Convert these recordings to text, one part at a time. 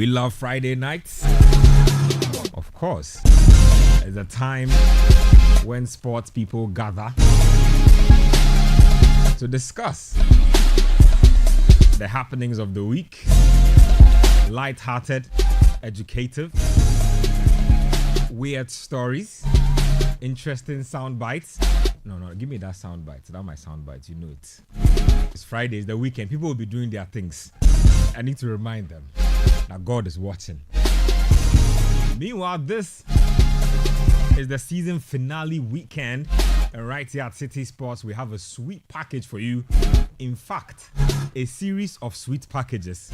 We love Friday nights. Of course, it's a time when sports people gather to discuss the happenings of the week. Light-hearted, educative, weird stories, interesting sound bites. No, give me that sound bite. That's my sound bite. You know it. It's Friday. It's the weekend. People will be doing their things. I need to remind them that God is watching. Meanwhile, this is the season finale weekend. And right here at Citi Sports, we have a sweet package for you. In fact, a series of sweet packages.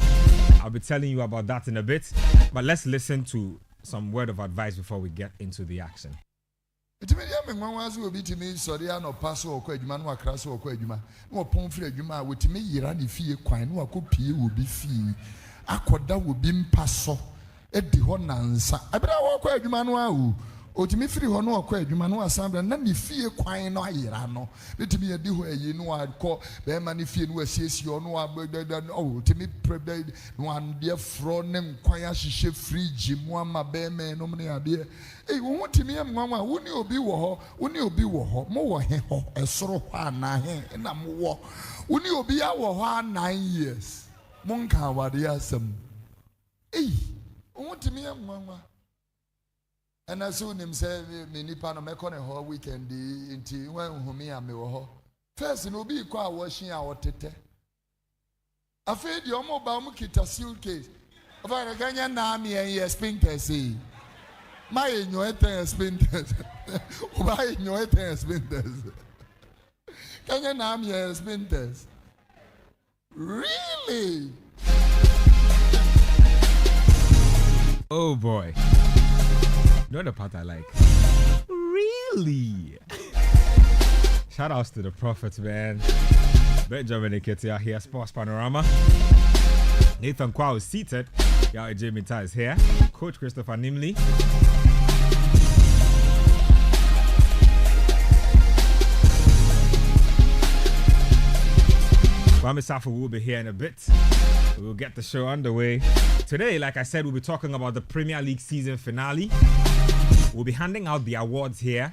I'll be telling you about that in a bit. But let's listen to some word of advice before we get into the action. Otimi free hono akwa adwuma no asambra na ne fie kwan no ayera no letimi edi ho ayi no akọ be ma ne fie no asiesie no otimi prebe no ande fro ne nkwan ahihye fridge mu ama be me no ne ade wo timi amwa woni obi wo ho mo wo he ho esoro ho ana he na mo wo woni obi a wo ho 9 years mo nka wade asem wo timi amwa. And as soon as say me nipa no me kone ho weekend inti when humi ame wo ho first no be kwa washing our tete afei di omo ba mu kita suitcase afa na ganya na me en spinters e my enyo eten spinters oba enyo eten spinters ganya na me spinters really. Oh boy. You know the part I like? Really? Shout outs to the prophets, man. Benjamin Iketia here, Sports Panorama. Nathan Kwa is seated. Yao Jamie Tai is here. Coach Christopher Nimley. Kwame Safa will be here in a bit. We'll get the show underway. Today, like I said, we'll be talking about the Premier League season finale. We'll be handing out the awards here.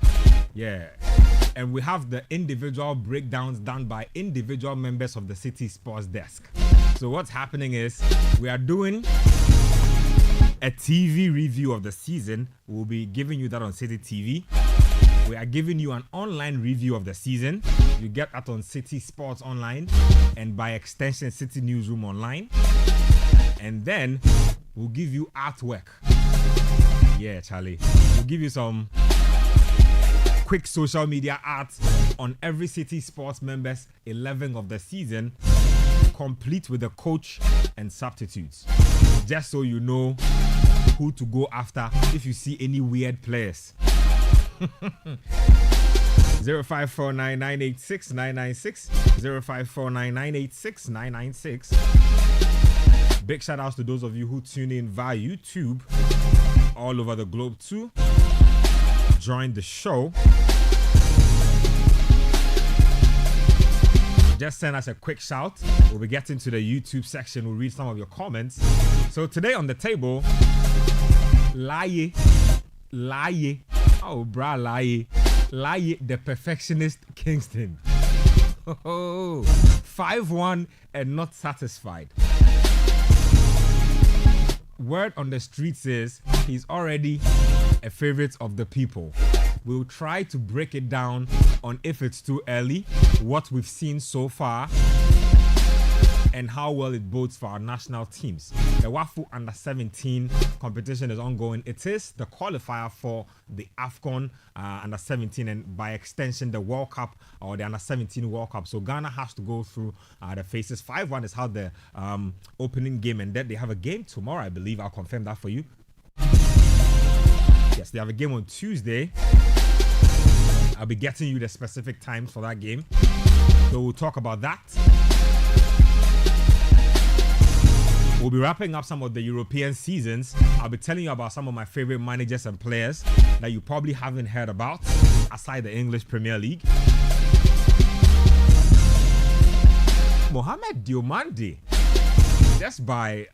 Yeah. And we have the individual breakdowns done by individual members of the Citi Sports desk. So what's happening is we are doing a TV review of the season. We'll be giving you that on Citi TV. We are giving you an online review of the season. You get that on Citi Sports Online and by extension Citi Newsroom Online. And then we'll give you artwork. Yeah, Charlie. We'll give you some quick social media art on every Citi Sports members 11 of the season, complete with the coach and substitutes. Just so you know who to go after if you see any weird players. 0549986996 0549986996. Big shout outs to those of you who tune in via YouTube all over the globe too. Join the show. Just send us a quick shout. We'll be getting to the YouTube section. We'll read some of your comments. So today on the table, Laye. Oh, brah, Laye, the perfectionist Kingston. 5-1 and not satisfied. Word on the streets is he's already a favorite of the people. We'll try to break it down on if it's too early, what we've seen so far, and how well it bodes for our national teams. The WAFU Under-17 competition is ongoing. It is the qualifier for the AFCON Under-17 and by extension the World Cup or the Under-17 World Cup. So Ghana has to go through the phases. 5-1 is how the opening game ended. They have a game tomorrow, I believe. I'll confirm that for you. Yes, they have a game on Tuesday. I'll be getting you the specific times for that game. So we'll talk about that. We'll be wrapping up some of the European seasons. I'll be telling you about some of my favorite managers and players that you probably haven't heard about, aside the English Premier League. Mohamed Diomande just by,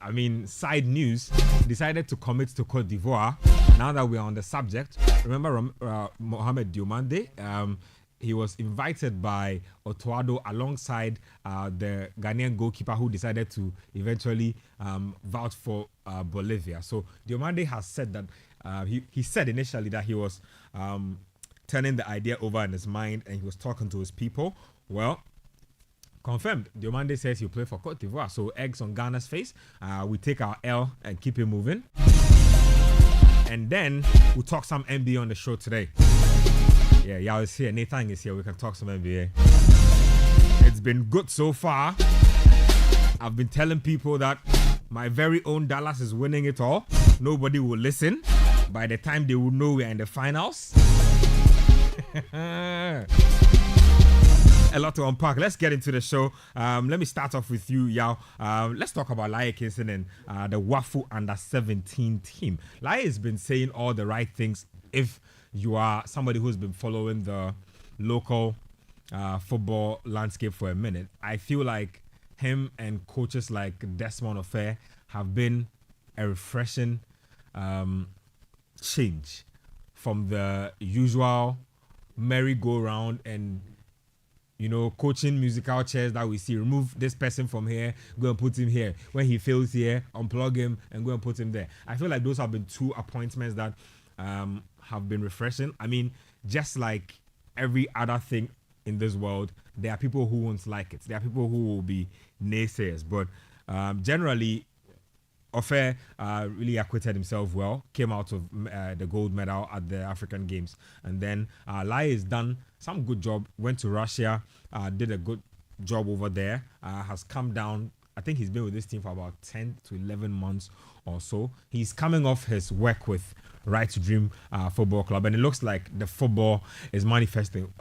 side news, decided to commit to Cote d'Ivoire. Now that we're on the subject, remember Mohamed Diomande? He was invited by Otoado alongside the Ghanaian goalkeeper who decided to eventually vouch for Bolivia. So Diomande has said that he said initially that he was turning the idea over in his mind and he was talking to his people. Well, confirmed. Diomande says he'll play for Cote d'Ivoire. So eggs on Ghana's face. We take our L and keep it moving. And then we'll talk some NBA on the show today. Yeah, Yao is here. Nathan is here. We can talk some NBA. It's been good so far. I've been telling people that my very own Dallas is winning it all. Nobody will listen. By the time they will know we're in the finals. A lot to unpack. Let's get into the show. Let me start off with you, Yao. Let's talk about Laie Kingston and the Wafu Under-17 team. Laie has been saying all the right things. If you are somebody who's been following the local football landscape for a minute, I feel like him and coaches like Desmond Ofer have been a refreshing change from the usual merry-go-round and coaching musical chairs that we see. Remove this person from here, go and put him here. When he fails here, unplug him and go and put him there. I feel like those have been two appointments that have been refreshing. Just like every other thing in this world, there are people who won't like it. There are people who will be naysayers. But generally, Ofer really acquitted himself well, came out of the gold medal at the African Games. And then Laie has done some good job, went to Russia, did a good job over there, has come down. I think he's been with this team for about 10 to 11 months or so. He's coming off his work with Right to Dream Football Club, and it looks like the football is manifesting.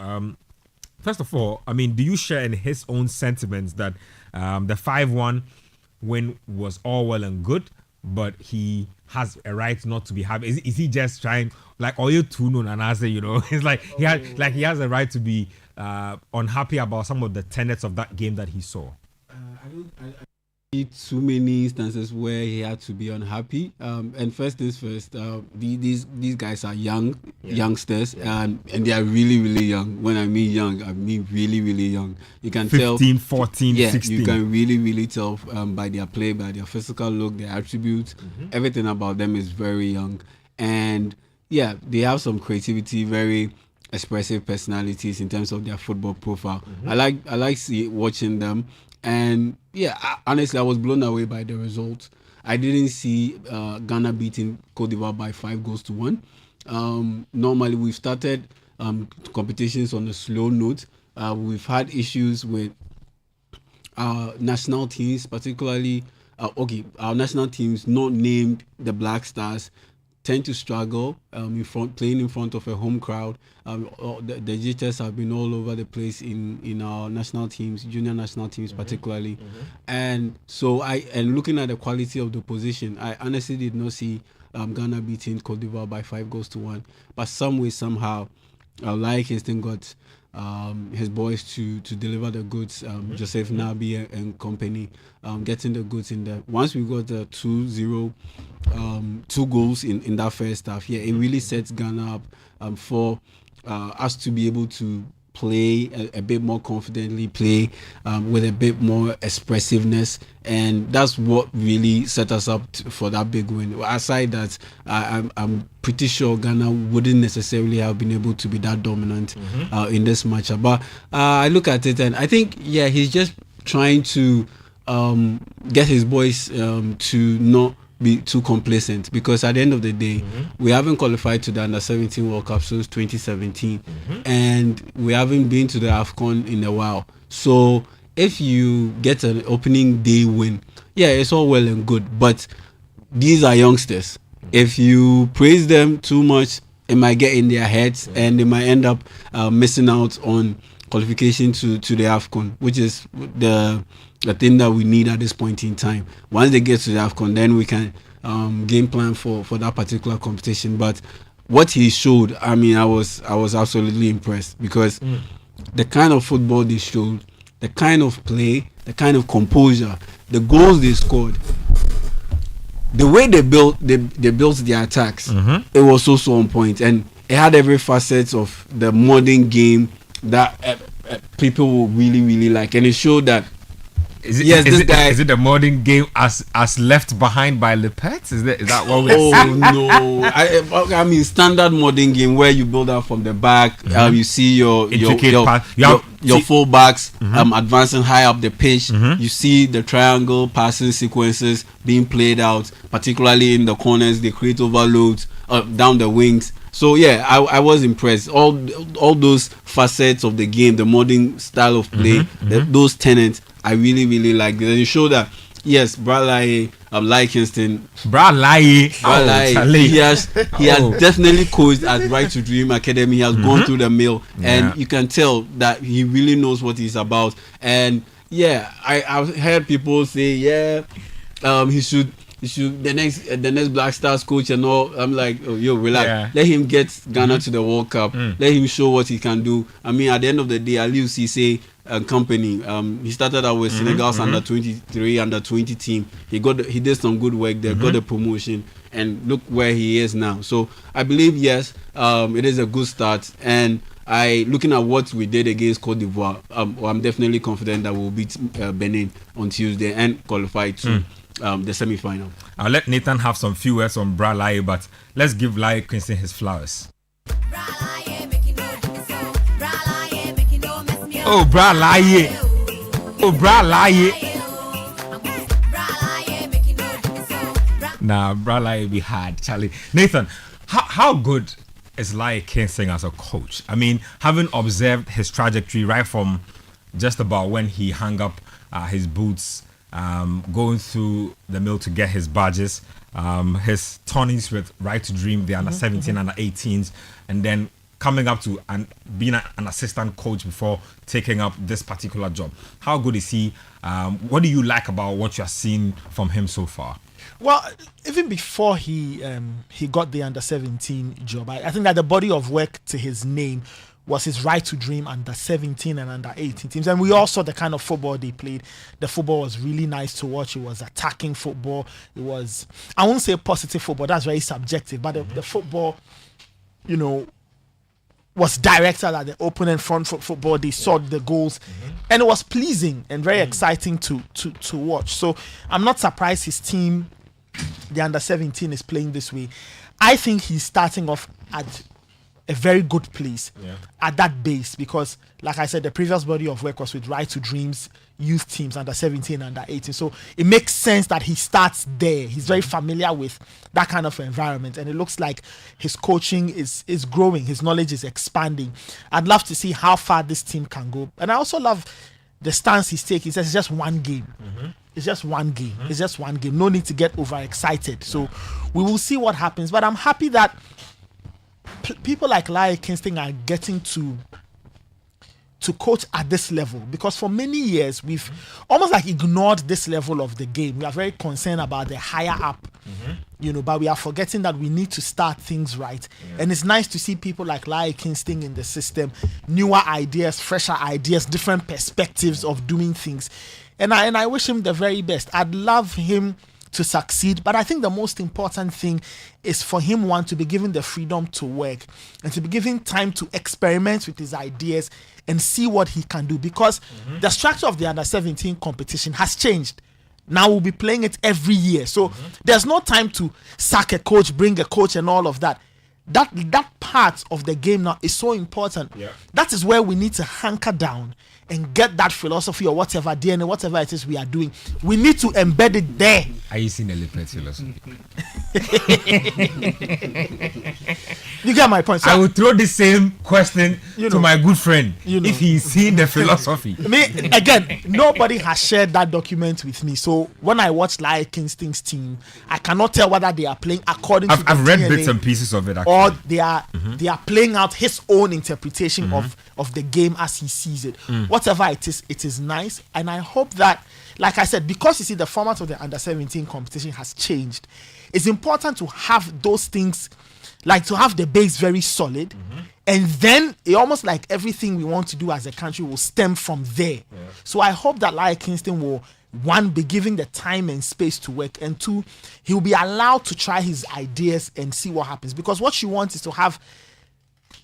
First of all, do you share in his own sentiments that the 5-1 win was all well and good, but he has a right not to be happy? Is he just trying, like, or you too known and I say, it's like he has a right to be unhappy about some of the tenets of that game that he saw? I don't see too many instances where he had to be unhappy. And first things first, these guys are youngsters, and they are really, really young. When I mean young, I mean really, really young. You can 15, 14, 16. You can really, really tell by their play, by their physical look, their attributes. Everything about them is very young. And yeah, they have some creativity, very expressive personalities in terms of their football profile. I like watching them. And yeah, honestly, I was blown away by the results. I didn't see Ghana beating Cote d'Ivoire by 5-1. Normally, we've started competitions on a slow note. We've had issues with our national teams, particularly, our national teams not named the Black Stars tend to struggle playing in front of a home crowd. The jitters have been all over the place in our national teams, junior national teams particularly. And so looking at the quality of the position, I honestly did not see Ghana beating Cote d'Ivoire by 5-1. But some way, somehow, Laie Kingston got his boys to deliver the goods, Joseph Nabi and company, getting the goods in there. Once we got the 2-0, 2 goals in that first half, it really sets Ghana up for us to be able to play a bit more confidently, play with a bit more expressiveness, and that's what really set us up for that big win. Aside that, I'm pretty sure Ghana wouldn't necessarily have been able to be that dominant in this matchup. But I look at it and I think, he's just trying to get his boys to not be too complacent, because at the end of the day, we haven't qualified to the Under-17 World Cup since 2017, and we haven't been to the AFCON in a while. So if you get an opening day win, it's all well and good, but these are youngsters. If you praise them too much, it might get in their heads, and they might end up missing out on qualification to the AFCON, which is the thing that we need at this point in time. Once they get to the AFCON, then we can game plan for that particular competition. But what he showed, I was absolutely impressed, because the kind of football they showed, the kind of play, the kind of composure the goals they scored, the way they built their attacks, it was so on point, and it had every facet of the modern game that people will really like, and it showed that. Is it the modern game as left behind by Lepet? Is that what we're saying? No, I mean standard modern game where you build up from the back. You see your full backs advancing high up the pitch. You see the triangle passing sequences being played out, particularly in the corners. They create overloads down the wings. So yeah, I was impressed. All those facets of the game, the modern style of play, those tenets, I really liked it. And it showed that yes, Brad Lai, like Kingston, he has definitely coached at Right to Dream Academy. He has gone through the mill, and you can tell that he really knows what he's about. And yeah, I've heard people say he should the next Black Stars coach and all. I'm like, oh, yo, relax. Let him get Ghana to the World Cup. Let him show what he can do. I mean, at the end of the day, Aliou Cisse and company. He started out with Senegal's under 23, under 20 team. He did some good work there, got a promotion, and look where he is now. So I believe yes, it is a good start. And looking at what we did against Cote d'Ivoire, I'm definitely confident that we'll beat Benin on Tuesday and qualify to the semi-final. I'll let Nathan have some few words on Brad Lai, but let's give Lai Kingston his flowers. Oh, Brad Lai. Oh, Brad Lai. Nah, Brad Lai be hard, Charlie. Nathan, how good is Lai Kingston as a coach? I mean, having observed his trajectory right from just about when he hung up his boots, going through the mill to get his badges, his turnings with Right to Dream, the under 17, under 18s, and then coming up to and being an assistant coach before taking up this particular job. How good is he? What do you like about what you are seeing from him so far? Well, even before he got the under 17 job, I think that the body of work to his name was his Right to Dream under 17 and under 18 teams. And we all saw the kind of football they played. The football was really nice to watch. It was attacking football. It was, I won't say positive football, that's very subjective, but the football, was directed at the open and front foot football. They saw the goals, and it was pleasing and very exciting to watch. So I'm not surprised his team, the under 17, is playing this way. I think he's starting off at a very good place at that base, because like I said, the previous body of work was with Right to Dreams youth teams under 17, under 18. So it makes sense that he starts there. He's very familiar with that kind of environment, and it looks like his coaching is growing, his knowledge is expanding. I'd love to see how far this team can go. And I also love the stance he's taking. He says it's just one game. It's just one game. It's just one game. No need to get overexcited. So we will see what happens. But I'm happy that people like Lai Kingston are getting to coach at this level, because for many years we've almost like ignored this level of the game. We are very concerned about the higher up, but we are forgetting that we need to start things right. And it's nice to see people like Lai Kingston in the system, newer ideas, fresher ideas, different perspectives of doing things. And I wish him the very best. I'd love him to succeed, but I think the most important thing is for him, one, to be given the freedom to work and to be given time to experiment with his ideas and see what he can do, because the structure of the under 17 competition has changed. Now we'll be playing it every year, so there's no time to sack a coach, bring a coach, and all of that. That part of the game now is so important. That is where we need to hunker down and get that philosophy or whatever DNA, whatever it is we are doing. We need to embed it there. Are you seeing a Lepet philosophy? You get my point. So I would throw the same question to my good friend if he's seen the philosophy. Again, nobody has shared that document with me. So when I watch Lai Kingston's team, I cannot tell whether they are playing according to I've read DNA, bits and pieces of it, actually. Or they are playing out his own interpretation of the game as he sees it. Whatever it is nice. And I hope that, like I said, because you see the format of the under 17 competition has changed, it's important to have those things, like to have the base very solid, and then it almost like everything we want to do as a country will stem from there. So I hope that like Kingston will, one, be given the time and space to work, and two, he will be allowed to try his ideas and see what happens, because what you want is to have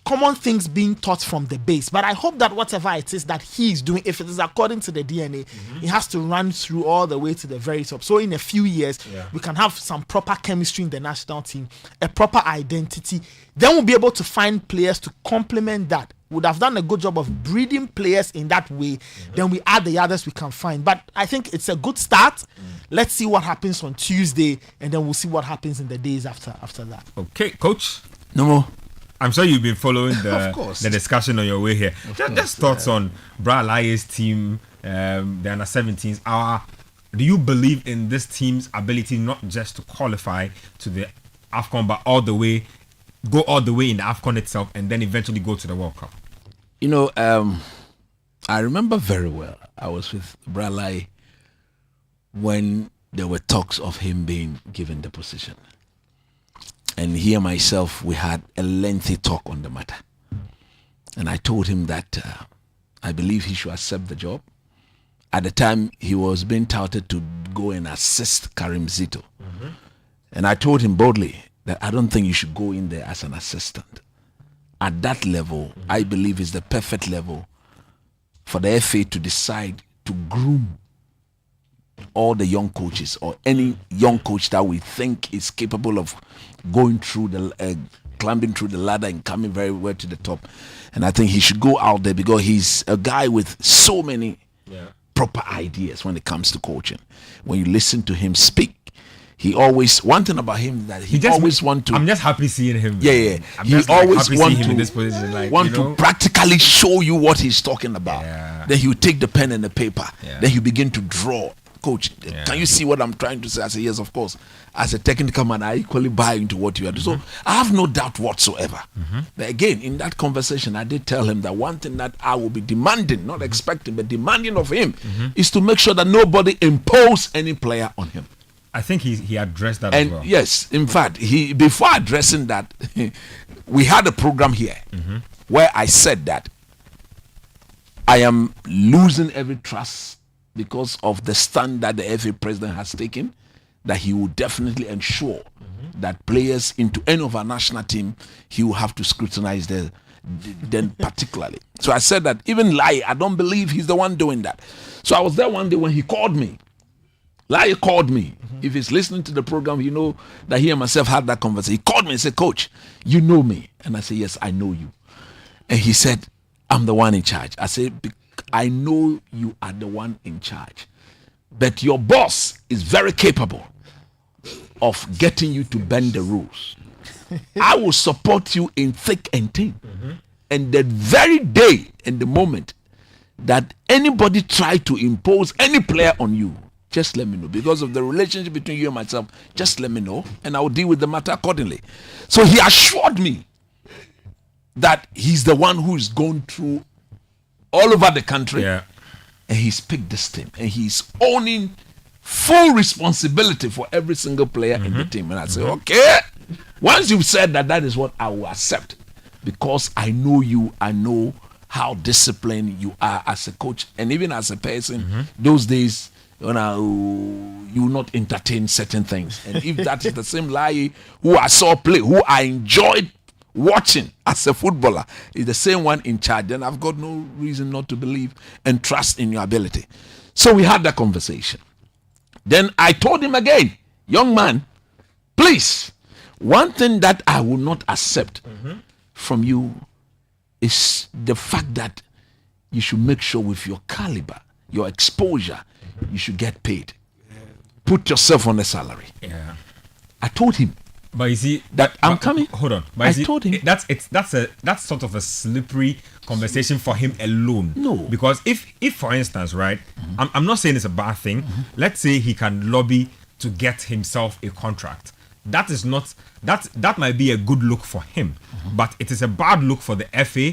common things being taught from the base. But I hope that whatever it is that he is doing, if it is according to the DNA, it has to run through all the way to the very top. So in a few years, we can have some proper chemistry in the national team, a proper identity. Then we'll be able to find players to complement that. Would have done a good job of breeding players in that way. Then we add the others we can find. But I think it's a good start. Let's see what happens on Tuesday, and then we'll see what happens in the days after that. Okay, coach. No more. I'm sure you've been following Of course. the discussion on your way here. Just thoughts on Bra Lions team, the under 17s. Do you believe in this team's ability not just to qualify to the AFCON, but go all the way in the AFCON itself, and then eventually go to the World Cup? You know, I remember very well. I was with Bra Lai when there were talks of him being given the position. And he and myself, we had a lengthy talk on the matter. And I told him that I believe he should accept the job. At the time, he was being touted to go and assist Karim Zito. And I told him boldly that I don't think you should go in there as an assistant. At that level, I believe is the perfect level for the FA to decide to groom all the young coaches, or any young coach that we think is capable of going through the climbing through the ladder and coming very well to the top. And I think he should go out there because he's a guy with so many proper ideas when it comes to coaching. When you listen to him speak, he always, one thing about him that he always want to. I'm just happy seeing him. Yeah. He always want him to in this position, to practically show you what he's talking about. Then he will take the pen and the paper. Then he begin to draw. Coach, can you see what I'm trying to say? I say, yes, of course. As a technical man, I equally buy into what you are doing. So I have no doubt whatsoever. But again, in that conversation, I did tell him that one thing that I will be demanding, not expecting, but demanding of him, is to make sure that nobody impose any player on him. I think he addressed that as well. Yes, in fact, before addressing that, we had a program here where I said that I am losing every trust because of the stand that the FA president has taken, that he will definitely ensure that players into any of our national team, he will have to scrutinize them particularly. So I said that even Lai, I don't believe he's the one doing that. So I was there one day when he called me. Lai called me. If he's listening to the program, you know that he and myself had that conversation. He called me and said, Coach, you know me. And I said, yes, I know you. And he said, I'm the one in charge. I said, I know you are the one in charge, but your boss is very capable of getting you to bend the rules. I will support you in thick and thin. And the very day and the moment that anybody try to impose any player on you, just let me know. Because of the relationship between you and myself, just let me know, and I will deal with the matter accordingly. So he assured me that he's the one who is going through all over the country, and he's picked this team, and he's owning full responsibility for every single player in the team. And I say, okay, once you've said that, that is what I will accept, because I know you, I know how disciplined you are as a coach, and even as a person. Those days, you will not entertain certain things. And if that is the same Lai who I saw play, who I enjoyed watching as a footballer, is the same one in charge, then I've got no reason not to believe and trust in your ability. So we had that conversation. Then I told him again, young man, please, one thing that I will not accept from you is the fact that you should make sure with your caliber, your exposure, you should get paid. Put yourself on a salary. I told him. But you see that I'm coming. Hold on. But I told him that's sort of a slippery conversation for him alone. No. Because if for instance, right, I'm not saying it's a bad thing. Let's say he can lobby to get himself a contract. That is not that might be a good look for him, but it is a bad look for the FA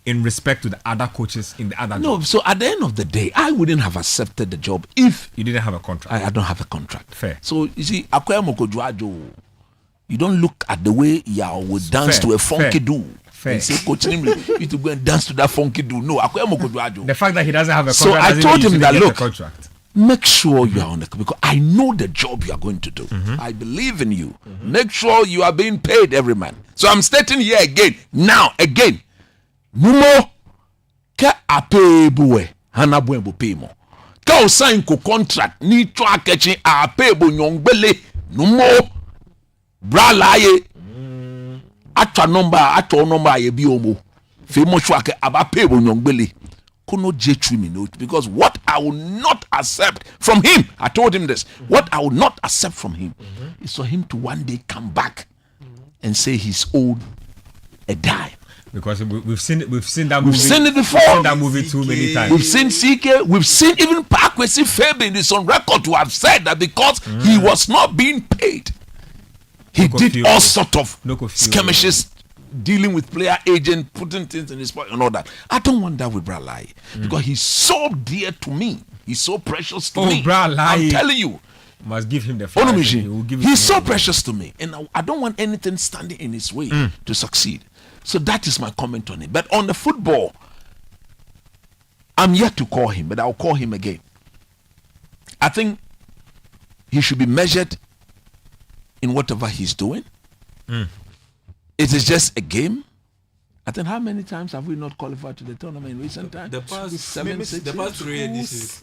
in respect to the other coaches in the other No, jobs? so at the end of the day, I wouldn't have accepted the job if You didn't have a contract. I don't have a contract. Fair. So you see, Akoya Mokojuajo, you don't look at the way Yao would dance Fair, to a funky fair, do. fair. And say, Coach Nimri, you to go and dance to that funky do. No, Akoya Mokojuajo. The fact that he doesn't have a So contract I doesn't told mean you him shouldn't that, get the look, contract. make sure you are on the, because I know the job you are going to do. I believe in you. Make sure you are being paid every month. So I'm stating here again, now again, Numo ke apebuwe hanabwembo pimo. Ka o sign ko contract ni to akechi apebo nyongbele numo bra laye atwa number ye bi omo fe mo sure ke abapebo nyongbele kono jetri me note, because what I will not accept from him, I told him this, what I will not accept from him is for him to one day come back and say he's owed a dime. Because we've seen that movie. We've seen it before. We've seen that movie too many times. We've seen CK, we've seen even Parkwesi Fabian is on record to have said that because he was not being paid, he did all sort of skirmishes, dealing with player agent, putting things in his pocket and all that. I don't want that with Bra Lai, because he's so dear to me. He's so precious to me. Bra Lai. I'm telling you. Must give him the flowers. He's so precious to me, and I don't want anything standing in his way to succeed. So that is my comment on it. But on the football, I'm yet to call him, but I'll call him again. I think he should be measured in whatever he's doing. It is just a game. I think how many times have we not qualified to the tournament in recent times? The past 7, 6, the past 3 editions.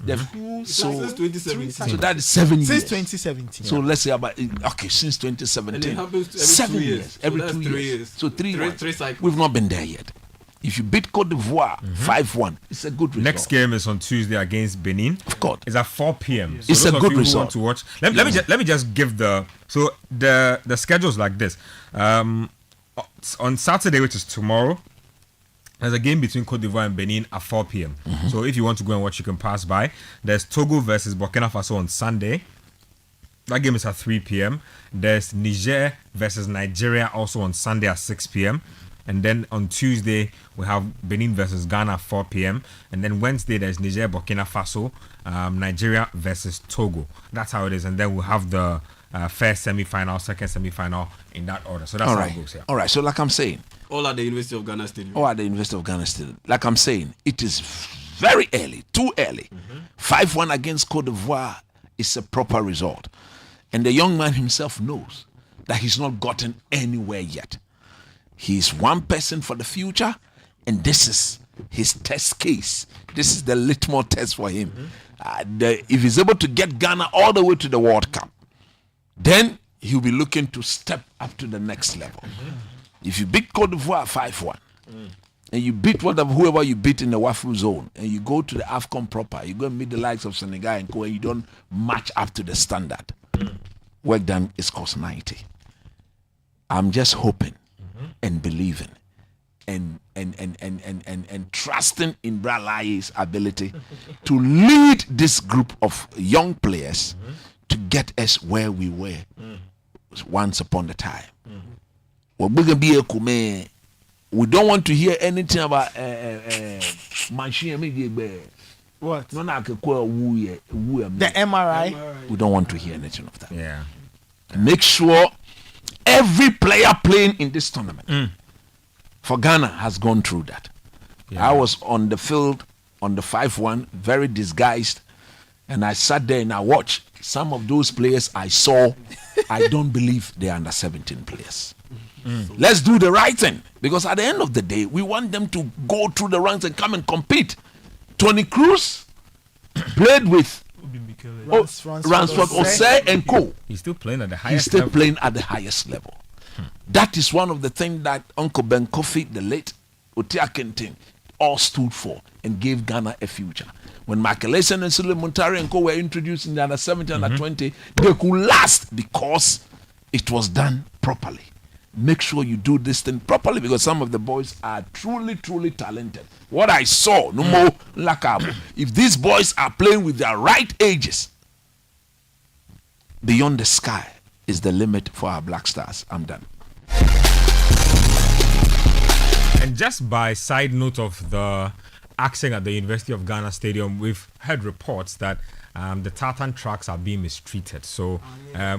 Since 2017. So that is 7 years. Since 2017. So let's say about since 2017. And it happens every 7 2 years. years. Every So that's 2 3 years. years. So three cycles. We've not been there yet. If you beat Cote d'Ivoire 5-1, it's a good result. Next game is on Tuesday against Benin. Of course. It's at 4 p.m. So It's those a of good you who result. want to watch. Let me just give the schedules like this. On Saturday, which is tomorrow, there's a game between Cote d'Ivoire and Benin at 4 p.m. So if you want to go and watch, you can pass by. There's Togo versus Burkina Faso on Sunday. That game is at 3 p.m. There's Niger versus Nigeria also on Sunday at 6 p.m. And then on Tuesday, we have Benin versus Ghana at 4 p.m. And then Wednesday, there's Niger, Burkina Faso, Nigeria versus Togo. That's how it is. And then we'll have the first semi-final, second semi-final in that order. So that's how it goes here. All right. So like I'm saying, All at the University of Ghana Stadium. or at the University of Ghana still. Like I'm saying, it is very early, too early. 5-1 against Cote d'Ivoire is a proper result. And the young man himself knows that he's not gotten anywhere yet. He's one person for the future, and this is his test case. This is the litmus test for him. If he's able to get Ghana all the way to the World Cup, then he'll be looking to step up to the next level. If you beat Cote d'Ivoire 5-1, and you beat whoever you beat in the Wafu zone, and you go to the AFCON proper, you go and meet the likes of Senegal and go, and you don't match up to the standard, work done is cost 90. I'm just hoping and believing and trusting in Bra Lai's ability to lead this group of young players to get us where we were once upon a time. We don't want to hear anything about machine. What? The The MRI. We don't want to hear anything of that. Yeah. Make sure every player playing in this tournament for Ghana has gone through that. Yeah. I was on the field on the 5-1, very disguised, and I sat there and I watched some of those players I saw. I don't believe they're under 17 players. Let's do the right thing, because at the end of the day, we want them to go through the ranks and come and compete. Tony Cruz played with Ransford Osei and Co. He's still playing at the He's highest still level. playing at the highest level. That is one of the things that Uncle Ben Kofi, the late Otia Kentin, all stood for and gave Ghana a future. When Michael Essien and Sule Muntari and Co were introduced in the under 17 and 20, they could last because it was done properly. Make sure you do this thing properly, because some of the boys are truly, truly talented. What I saw, no more Lakabo. If these boys are playing with their right ages, beyond the sky is the limit for our Black Stars. I'm done. And just by side note of the action at the University of Ghana Stadium, we've heard reports that the tartan tracks are being mistreated. So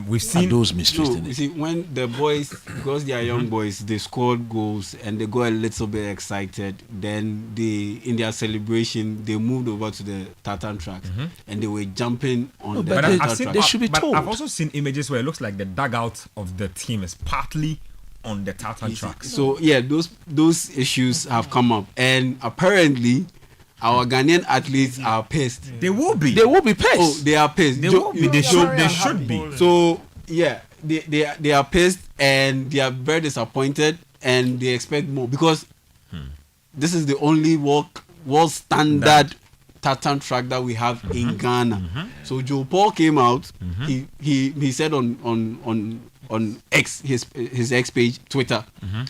we've seen So, those mistreated. you see, when the boys, because they are young boys, they scored goals and they got a little bit excited. Then in their celebration, they moved over to the tartan tracks and they were jumping on the but tartan I've seen, tracks. They should be but told. I've also seen images where it looks like the dugout of the team is partly on the tartan tracks. So yeah, those issues have come up, and apparently our Ghanaian athletes are pissed. They will be. They will be pissed. Oh, they are pissed. They will be. They should be. So yeah, they are pissed and they are very disappointed and they expect more because this is the only world standard tartan track that we have in Ghana. So Joe Paul came out. He said on X his X page Twitter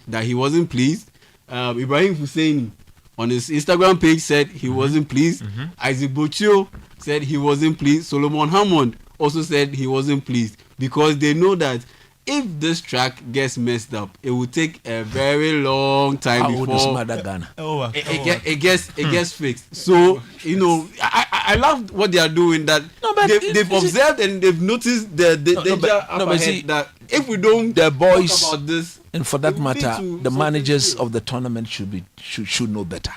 that he wasn't pleased. Ibrahim Hussein on his Instagram page said he wasn't pleased. Isaac Bochio said he wasn't pleased. Solomon Hammond also said he wasn't pleased because they know that if this track gets messed up, it will take a very long time How old is before Mother Ghana? it gets fixed. So I love what they are doing. That but they've observed and they've noticed the danger up but ahead, see, that if we don't the boys talk about this, and for that it will lead matter, to the something managers real. of the tournament should know better.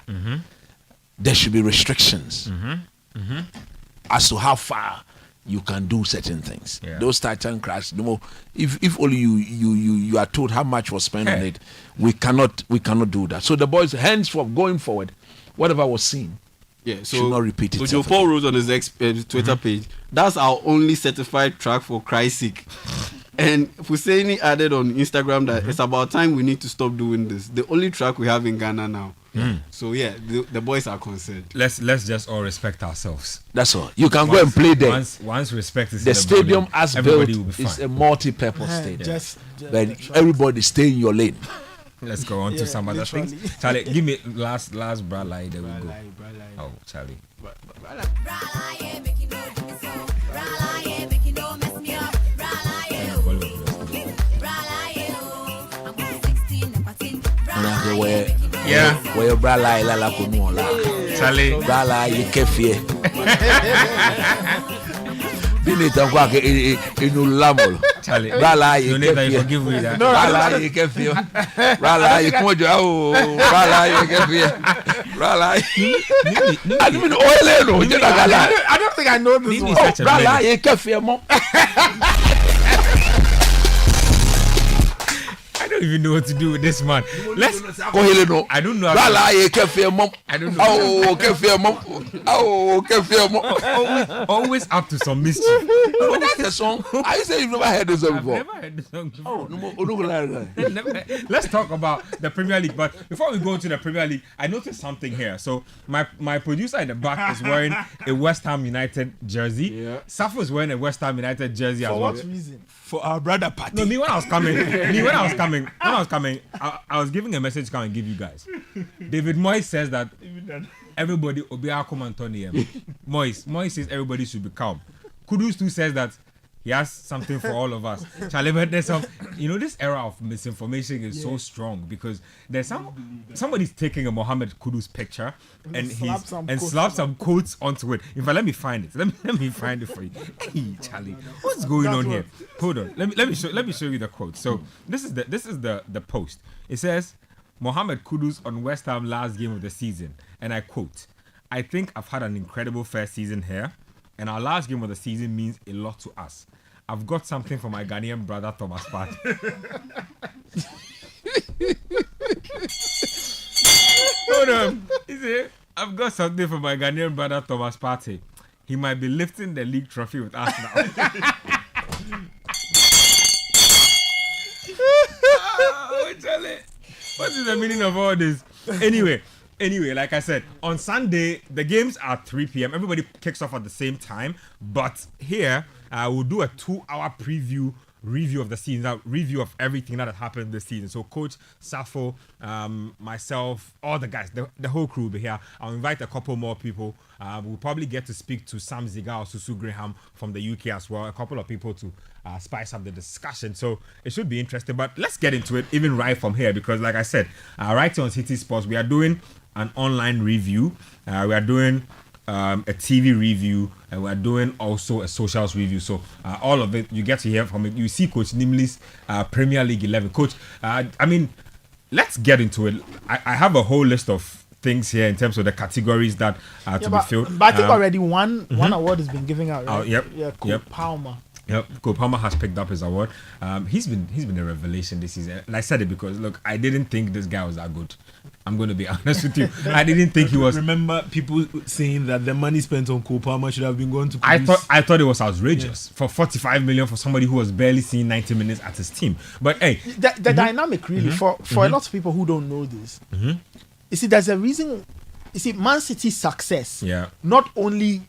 There should be restrictions as to how far you can do certain things. Yeah. Those Titan crash, if only you are told how much was spent on it, we cannot do that. So the boys, henceforth going forward, whatever was seen, Yeah, should not repeat So itself Joe Paul wrote on his Twitter page, "That's our only certified track for Christ's sake." And Husseini added on Instagram that it's about time we need to stop doing this. The only track we have in Ghana now. So yeah, the boys are concerned. Let's just all respect ourselves. That's all. You can go and play there. Once respect is The in the stadium building, as built everybody will be is fine. a multi-purpose stadium. Just But everybody stay in your lane. Let's go on to some other things. literally. Charlie, give me last bra lie. There we go. Oh, Charlie. Where bra lie la la kunu la. Charlie. Bra lie ye kefie. Bini tankwa ke inu lamol. Charlie. Bra lie ye You need that you kefie. forgive me that. Bra lie ye kefie. Bra lie ye kumojo awo. Bra lie ye kefie. Bra lie. I mean oile no. I don't think I know this Mimi one. is such a Bra lie menace. ye kefie mo. I don't even know what to do with this man. Let's. Ko hele no. I don't know. how Bra to- lie ye kefie mo. I don't know. Oh kefie mo. Oh kefie mo. Always up to some mischief. Oh, that's a song. I say you've never heard this song I've before. never heard this song before. Let's Let's talk about the Premier League. But before we go to the Premier League, I noticed something here. So my producer in the back is wearing a West Ham United jersey. Yeah. Safo is wearing a West Ham United jersey as For well. what reason? for our brother party. No, me when I was coming, I was giving a message to come and give you guys. David Moyes says that everybody obey our command Tony. Moyes says everybody should be calm. Kudus too says that he has something for all of us. Charlie, but there's some, this era of misinformation is so strong because there's somebody's taking a Mohammed Kudus picture and slapped some quotes onto it. In fact, let me find it. Let me find it for you. Hey, Charlie, what's going on here? Hold on. Let me show you the quote. So this is the post. It says Mohammed Kudus on West Ham last game of the season, and I quote: "I think I've had an incredible first season here. And our last game of the season means a lot to us. I've got something for my Ghanaian brother Thomas Partey." Hold on. He said, "I've got something for my Ghanaian brother Thomas Partey. He might be lifting the league trophy with us now." Oh, Charlie. What is the meaning of all this? Anyway, like I said, on Sunday, the games are 3 p.m. Everybody kicks off at the same time. But here, we'll do a 2-hour preview review of the season, a review of everything that has happened this season. So Coach Safo, myself, all the guys, the whole crew will be here. I'll invite a couple more people. We'll probably get to speak to Sam Ziga or Susu Graham from the UK as well. A couple of people to spice up the discussion. So it should be interesting. But let's get into it, even right from here, because like I said, right here on Citi Sports, we are doing an online review. We are doing a TV review, and we're doing also a socials review. So all of it, you get to hear from it. You see Coach Nimli's Premier League 11. Coach, I mean, let's get into it. I have a whole list of things here in terms of the categories that are to be filled. But I think already one award has been given out, right? Yep. Yeah, Cole Palmer. Yep, Cole Palmer has picked up his award. He's been a revelation this season. And I said it because look, I didn't think this guy was that good. I'm going to be honest with you. I didn't think he was. Remember people saying that the money spent on Cole Palmer should have been going to produce. I thought it was outrageous for 45 million for somebody who was barely seeing 90 minutes at his team. But hey, the dynamic really for a lot of people who don't know this. You see, there's a reason. You see, Man City's success not only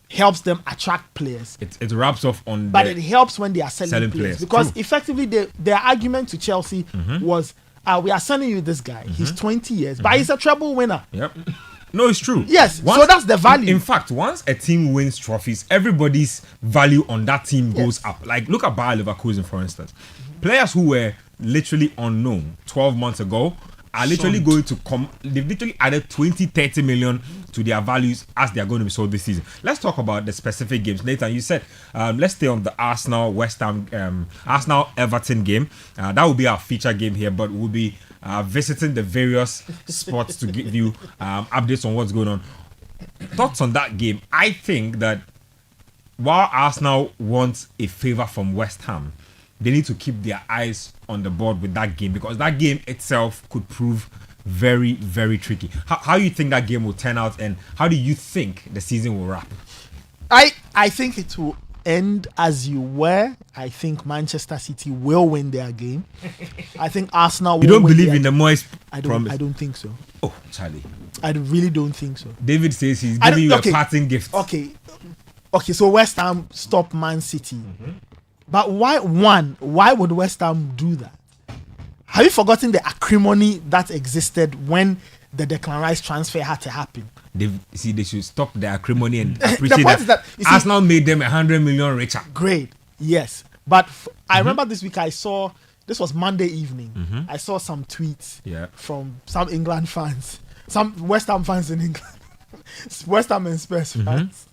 helps them attract players, it wraps off on, but it helps when they are selling players. Because effectively, their argument to Chelsea was, we are selling you this guy. He's 20 years, but he's a treble winner. Yep. No, it's true. Yes, so that's the value. In fact, once a team wins trophies, everybody's value on that team goes up. Like, look at Bayer Leverkusen, for instance. Players who were literally unknown 12 months ago are literally going to come. They've literally added 20-30 million to their values as they are going to be sold this season. Let's talk about the specific games. Nathan, you said let's stay on the Arsenal Everton game. That will be our feature game here, but we'll be visiting the various spots to give you updates on what's going on. Thoughts on that game? I think that while Arsenal wants a favour from West Ham, they need to keep their eyes on the board with that game, because that game itself could prove very, very tricky. How do you think that game will turn out, and how do you think the season will wrap? I think it will end as you were. I think Manchester City will win their game. I think Arsenal will You don't win believe their in the Moyes promise? I don't think so. Oh, Charlie. I really don't think so. David says he's giving you a parting gift. Okay, so West Ham stop Man City. But why would West Ham do that? Have you forgotten the acrimony that existed when the Declan Rice transfer had to happen? They should stop the acrimony and appreciate that see, Arsenal made them 100 million richer. Great, yes. But I remember this week this was Monday evening. I saw some tweets from some England fans, some West Ham fans in England, West Ham and Spurs fans.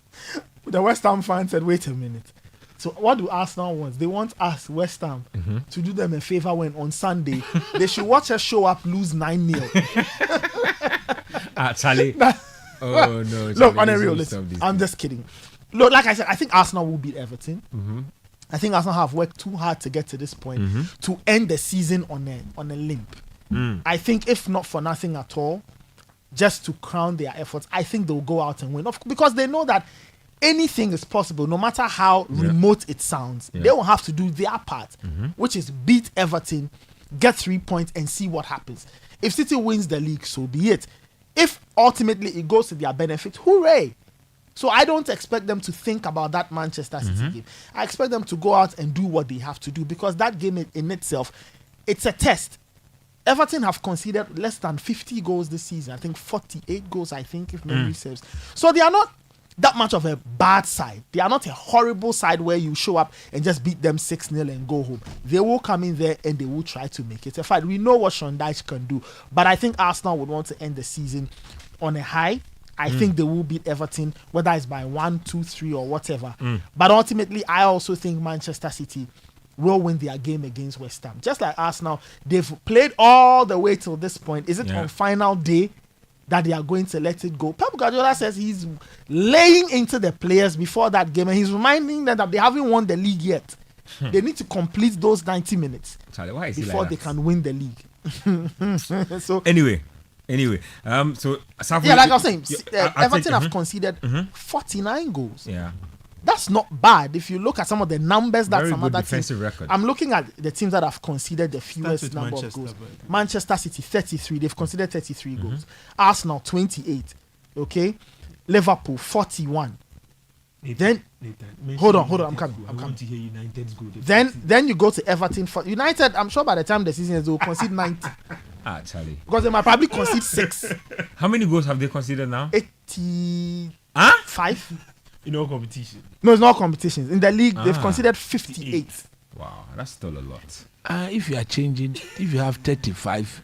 The West Ham fans said, wait a minute. So what do Arsenal want? They want us, West Ham, to do them a favor when on Sunday they should watch us show up, lose 9-0. Charlie. Oh no. Charlie, look, on a real, listen, I'm just kidding. Look, like I said, I think Arsenal will beat Everton. I think Arsenal have worked too hard to get to this point to end the season on a limp. I think if not for nothing at all, just to crown their efforts, I think they'll go out and win. Because they know that anything is possible, no matter how remote it sounds. They will have to do their part, which is beat Everton, get 3 points, and see what happens. If City wins the league, so be it. If ultimately it goes to their benefit, hooray! So I don't expect them to think about that Manchester City game. I expect them to go out and do what they have to do, because that game in itself, it's a test. Everton have conceded less than 50 goals this season. I think 48 goals, if memory serves. So they are not that much of a bad side. They are not a horrible side where you show up and just beat them 6-0 and go home. They will come in there and they will try to make it a fight. We know what Sean Dyche can do, but I think Arsenal would want to end the season on a high. I think they will beat Everton, whether it's by 1, 2, 3 or whatever. But ultimately, I also think Manchester City will win their game against West Ham. Just like Arsenal, they've played all the way till this point. Is it on final day that they are going to let it go? Pep Guardiola says he's laying into the players before that game, and he's reminding them that they haven't won the league yet. They need to complete those 90 minutes before they can win the league. So anyway, so like I was saying, Everton have conceded 49 goals. That's not bad if you look at some of the numbers that some other teams. Record. I'm looking at the teams that have conceded the fewest number of goals. Manchester City 33, they've conceded 33 goals. Arsenal 28, okay. Liverpool 41. Then Nathan, hold on, mention I'm coming. United's goal. I want to hear United's goal. then you go to Everton for United. I'm sure by the time the season is, they will concede 90 Ah, Charlie. because they might probably concede 6. How many goals have they considered now? 85. In all competition. No, it's not competitions. In the league, they've Ah. conceded 58. Wow, that's still a lot. If you are changing, if you have 35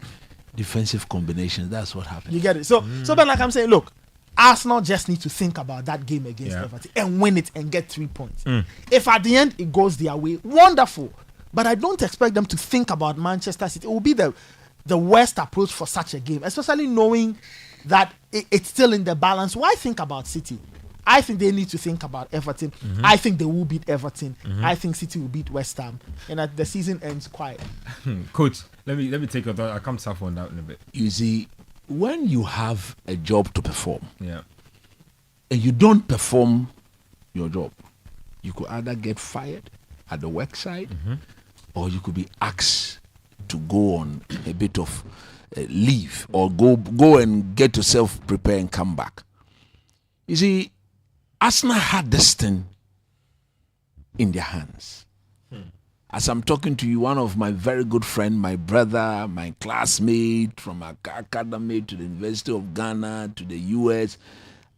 defensive combinations, that's what happens. You get it. So but like I'm saying, look, Arsenal just need to think about that game against Yeah. Everton and win it and get 3 points. If at the end it goes their way, wonderful. But I don't expect them to think about Manchester City. It will be the worst approach for such a game, especially knowing that it's still in the balance. Why think about City? I think they need to think about Everton. I think they will beat Everton. I think City will beat West Ham, and that the season ends quiet. Coach, let me take your thought. I'll come tough on that in a bit. You see, when you have a job to perform Yeah. and you don't perform your job, you could either get fired at the work site or you could be asked to go on a bit of leave or go and get yourself prepared and come back. You see, Arsenal had this thing in their hands. As I'm talking to you, one of my very good friend, my brother, my classmate from academy to the University of Ghana to the US,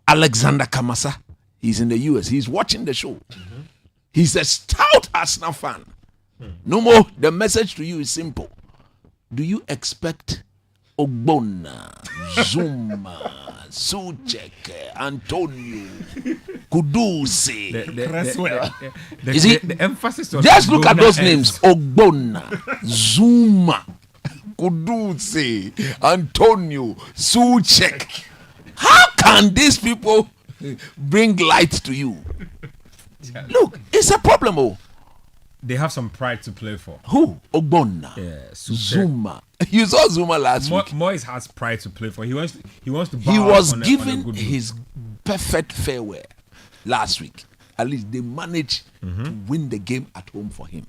Alexander Kamasa, he's in the US. He's watching the show. He's a stout Arsenal fan. No more. The message to you is simple. Do you expect Ogbonna, Zuma, Suchek, Antonio, Kuduse? The emphasis on Just look at Ogbonna those and- names: Ogbonna, Zuma, Kuduse, Antonio, Suchek. How can these people bring light to you? Look, it's a problem. Oh, They have some pride to play for. who? Ogbonna, Yeah, Suchek. Zuma. You saw Zuma last week. Moyes has pride to play for. He wants to. He bow was on a given good his perfect farewell last week. At least they managed to win the game at home for him.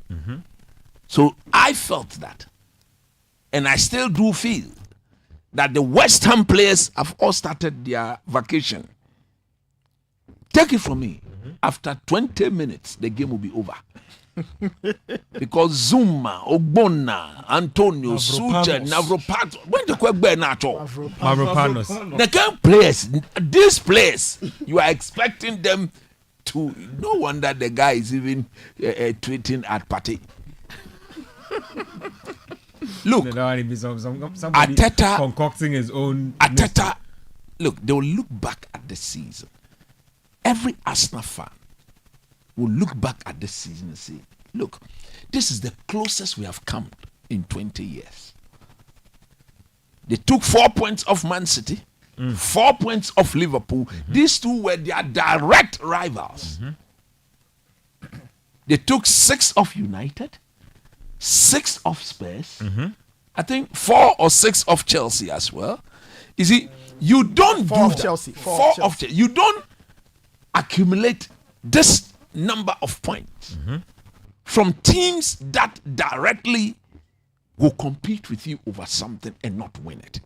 So I felt that, and I still do feel that the West Ham players have all started their vacation. Take it from me. After 20 minutes, the game will be over. Because Zuma, Ogbonna, Antonio, Sucha, Navropato, when the quick bear natural. Mavropanos. The kind of players, these players, you are expecting them to. No wonder the guy is even tweeting at party. Look, There already be somebody Arteta- concocting his own. Arteta, look, they will look back at the season. Every Arsenal fan will look back at the season and say, look, this is the closest we have come in 20 years. They took 4 points off Man City, 4 points off Liverpool. These two were their direct rivals. They took 6 off United, 6 off Spurs, I think 4 or 6 off Chelsea as well. You see, you don't Four do of that. Chelsea, 4 four of of Chelsea. You don't accumulate this number of points from teams that directly will compete with you over something and not win it.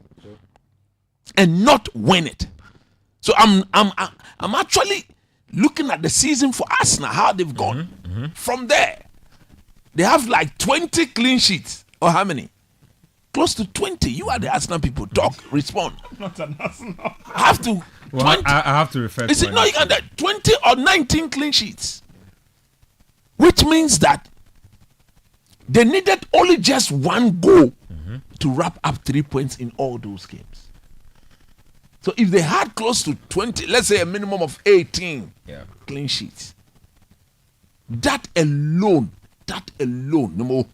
So I'm actually looking at the season for Arsenal, how they've gone. From there, they have like 20 clean sheets. Or how many? Close to 20. You are the Arsenal people. Talk, respond. Not an Arsenal. I have to. Well, 20. I have to refer Is to it no? You got that 20 or 19 clean sheets, which means that they needed only just one goal to wrap up 3 points in all those games. So if they had close to 20, let's say a minimum of 18 clean sheets, that alone, no more,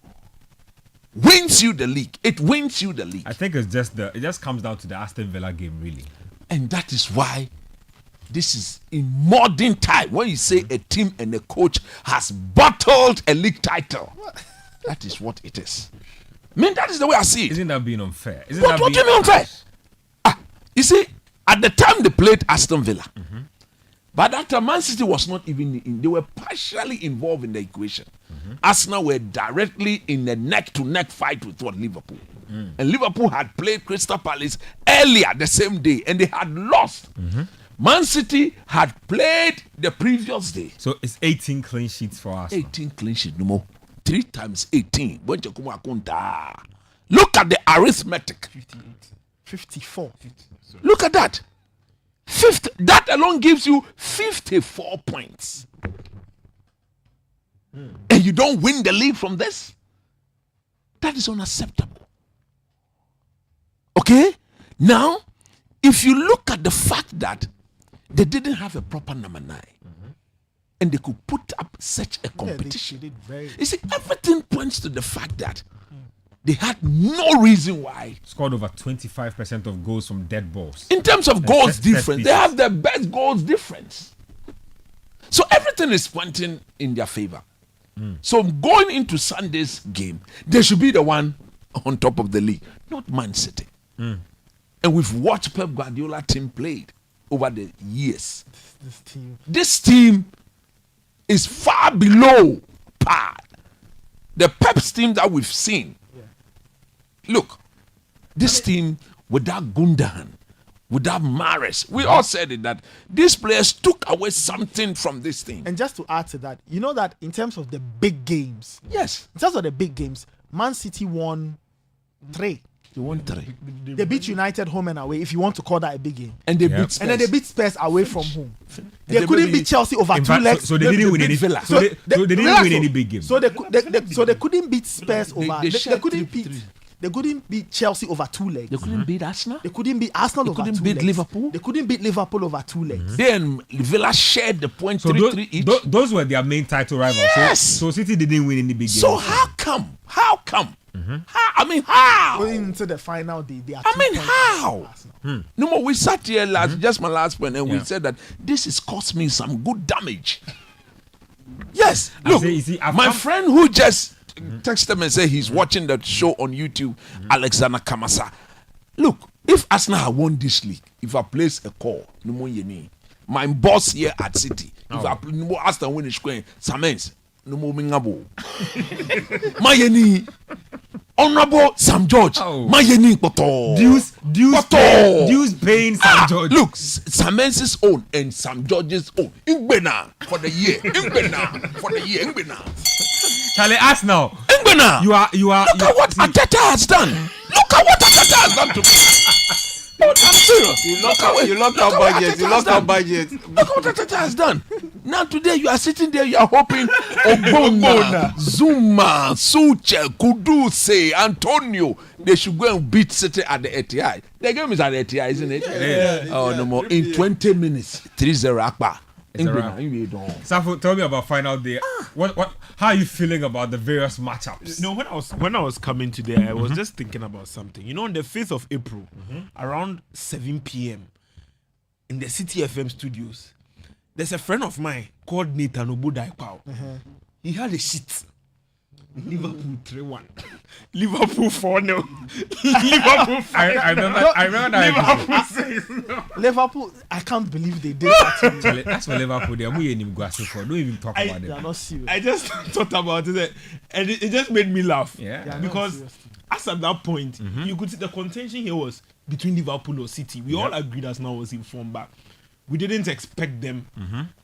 wins you the league. It wins you the league. I think it just comes down to the Aston Villa game, really. And that is why this is in modern time. When you say a team and a coach has bottled a league title, that is what it is. I mean, that is the way I see it. Isn't that being unfair? What do you mean unfair? You see, at the time they played Aston Villa, but that time Man City was not even in. They were partially involved in the equation. Arsenal were directly in a neck-to-neck fight with Liverpool. And Liverpool had played Crystal Palace earlier the same day and they had lost. Man City had played the previous day. So it's 18 clean sheets for us. 18 clean sheets, no more. 3 times 18. Look at the arithmetic. 54. Look at that. That alone gives you 54 points. And you don't win the league from this? That is unacceptable. Okay? Now, if you look at the fact that they didn't have a proper number 9, and they could put up such a competition, you see, everything points to the fact that they had no reason why. Scored over 25% of goals from dead balls. In terms of goals difference, they have the best goals difference. So everything is pointing in their favor. So going into Sunday's game, they should be the one on top of the league, not Man City. And we've watched Pep Guardiola team played over the years. This team is far below par. The Pep's team that we've seen. Look, this team without Gundogan, without Mahrez, we all said it that these players took away something from this team. And just to add to that, you know that in terms of the big games, Yes, in terms of the big games, Man City won 3. they won 3, They beat United home and away, if you want to call that a big game. and they beat Spurs. And then they beat Spurs away from home. they They couldn't beat- beat Chelsea over In 2 fact, legs. so they didn't win any. Villa. So they didn't relax, win any so- big game. So they couldn't beat Spurs over. they They shared couldn't 3-3. beat. They couldn't beat Chelsea over 2 legs. They couldn't beat Arsenal. They couldn't beat Arsenal over couldn't 2 beat legs. Liverpool. They couldn't beat Liverpool over 2 legs. Then Villa shared the point So 3-3 each. those were their main title rivals. Yes. So City didn't win any big games. So how come? How come? How? Going into the final day, they are 2 I mean, points how? behind Arsenal. No more. We sat here just my last point, and we Yeah. said that this has cost me some good damage. Yes, I look, say, you see, I've my come- friend who just texted me and said he's watching the show on YouTube, Alexander Kamasa. Look, if Arsenal had won this league, if I place a call, no more yeni. My boss here at City, if I no more Arsenal win the square, Samens, no more mingabo. My yeni. Honorable Sam George, Oh. Mayeni Poto. Dues Poto. paying Sam George. Look, Samen's own and Sam George's own. Ingbena for the year. Ingbena for the year. Ingbena. Charlie, ask now. Ingbena. You are. Look at what Ateta has done. Look at what Ateta has done to me. I'm serious. You locked our budget. You locked our budget. Look at what Ateta has done. Now today you are sitting there, you are hoping Ogbonna, Zuma, Suche, Kuduse, Antonio, they should go and beat City at the Etihad. The game is at the Etihad, isn't it? Yeah. Oh, no more. In 20 minutes, 3-0 Akbar. It's a wrap. Safo, tell me about final day. How are you feeling about the various matchups? No, when I was coming today, I was just thinking about something. You know, on the 5th of April, around 7 p.m. in the City FM studios, there's a friend of mine called Nathan Obudaipao. He had a sheet. Liverpool 3-1. Liverpool 4-0. Liverpool 5-0. I remember that. Liverpool 6-0. Liverpool, I can't believe they did that to me. Charlie, that's for Liverpool. They are moving in Guasu for. Don't even talk about They are them. not serious. I just thought about it and it just made me laugh. Yeah. They are not Because serious. as at that point, you could see the contention here was between Liverpool or City. We all agreed Arsenal was in form, but we didn't expect them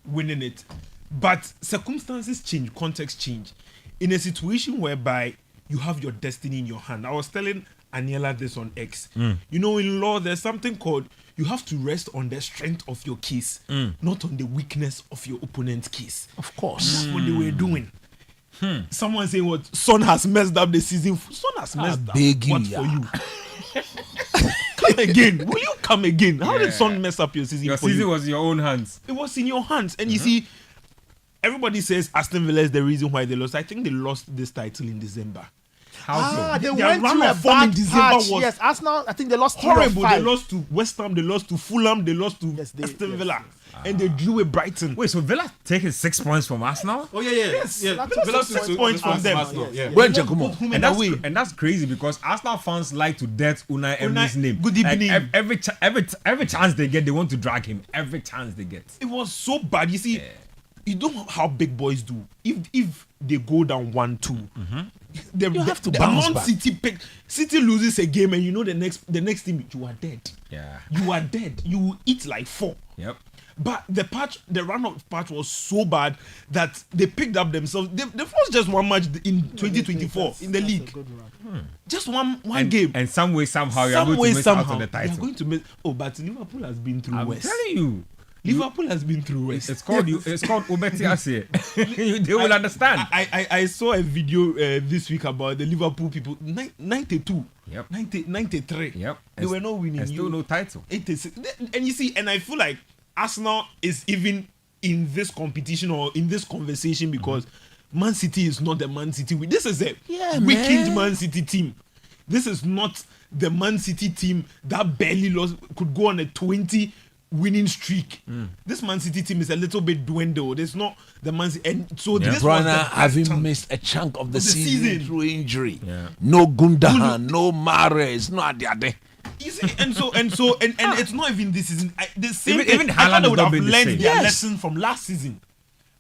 winning it. But circumstances change, context change. In a situation whereby you have your destiny in your hand. I was telling Aniela this on X. You know, in law, there's something called you have to rest on the strength of your case, not on the weakness of your opponent's case. Of course. That's what they were doing. Someone saying what Son has messed up the season. Son has messed up. begging What ya. for you? Come again. Will you come again? How did Son mess up your season? Your for season you? was in your own hands. It was in your hands. And you see, everybody says Aston Villa is the reason why they lost. I think they lost this title in December. How so? They Their went run through a of form in bad December patch. was Yes, Arsenal, I think they lost 3 or Horrible. 5. They lost to West Ham, they lost to Fulham, they lost to Yes, Aston yes, Villa. And they drew a Brighton. Wait, so Villa taking 6 points from Arsenal? Oh yes. That's Villa just 6 points from them. Yeah. When Giacomo. Home And and away. that's crazy because Arsenal fans like to death Unai Emery's name. good Like, evening. every chance they get, they want to drag him. Every chance they get. It was so bad. You see, you don't know how big boys do. If they go down 1-2, you have to bounce back. City loses a game, and you know the next team you are dead. Yeah. You are dead. You will eat like 4. Yep. But the run-up patch was so bad that they picked up themselves. They lost just one match in 2024 in the league. Just one game. And some way, somehow, you're going to miss out on the title. You're going to miss. Oh, but Liverpool has been through I'm worse. telling you. Liverpool has been through worse. It's called Obeti Ase. They will understand. I saw a video this week about the Liverpool people. 92. Yep. 93. Yep. They were not winning. And still no title. 86. And you see, and I feel like Arsenal is even in this competition or in this conversation because Man City is not the Man City. This is a weakened Man City team. This is not the Man City team that barely lost, could go on a 20 winning streak. This Man City team is a little bit dwindled. It's not the Man City. And so this was Bruyne having missed a chunk of the season through injury. Yeah. No Gundogan, no Mahrez, no Adiade. You see, and it's not even this season. The same. Even I thought Haaland they would has have not been the learned same. their lesson from last season.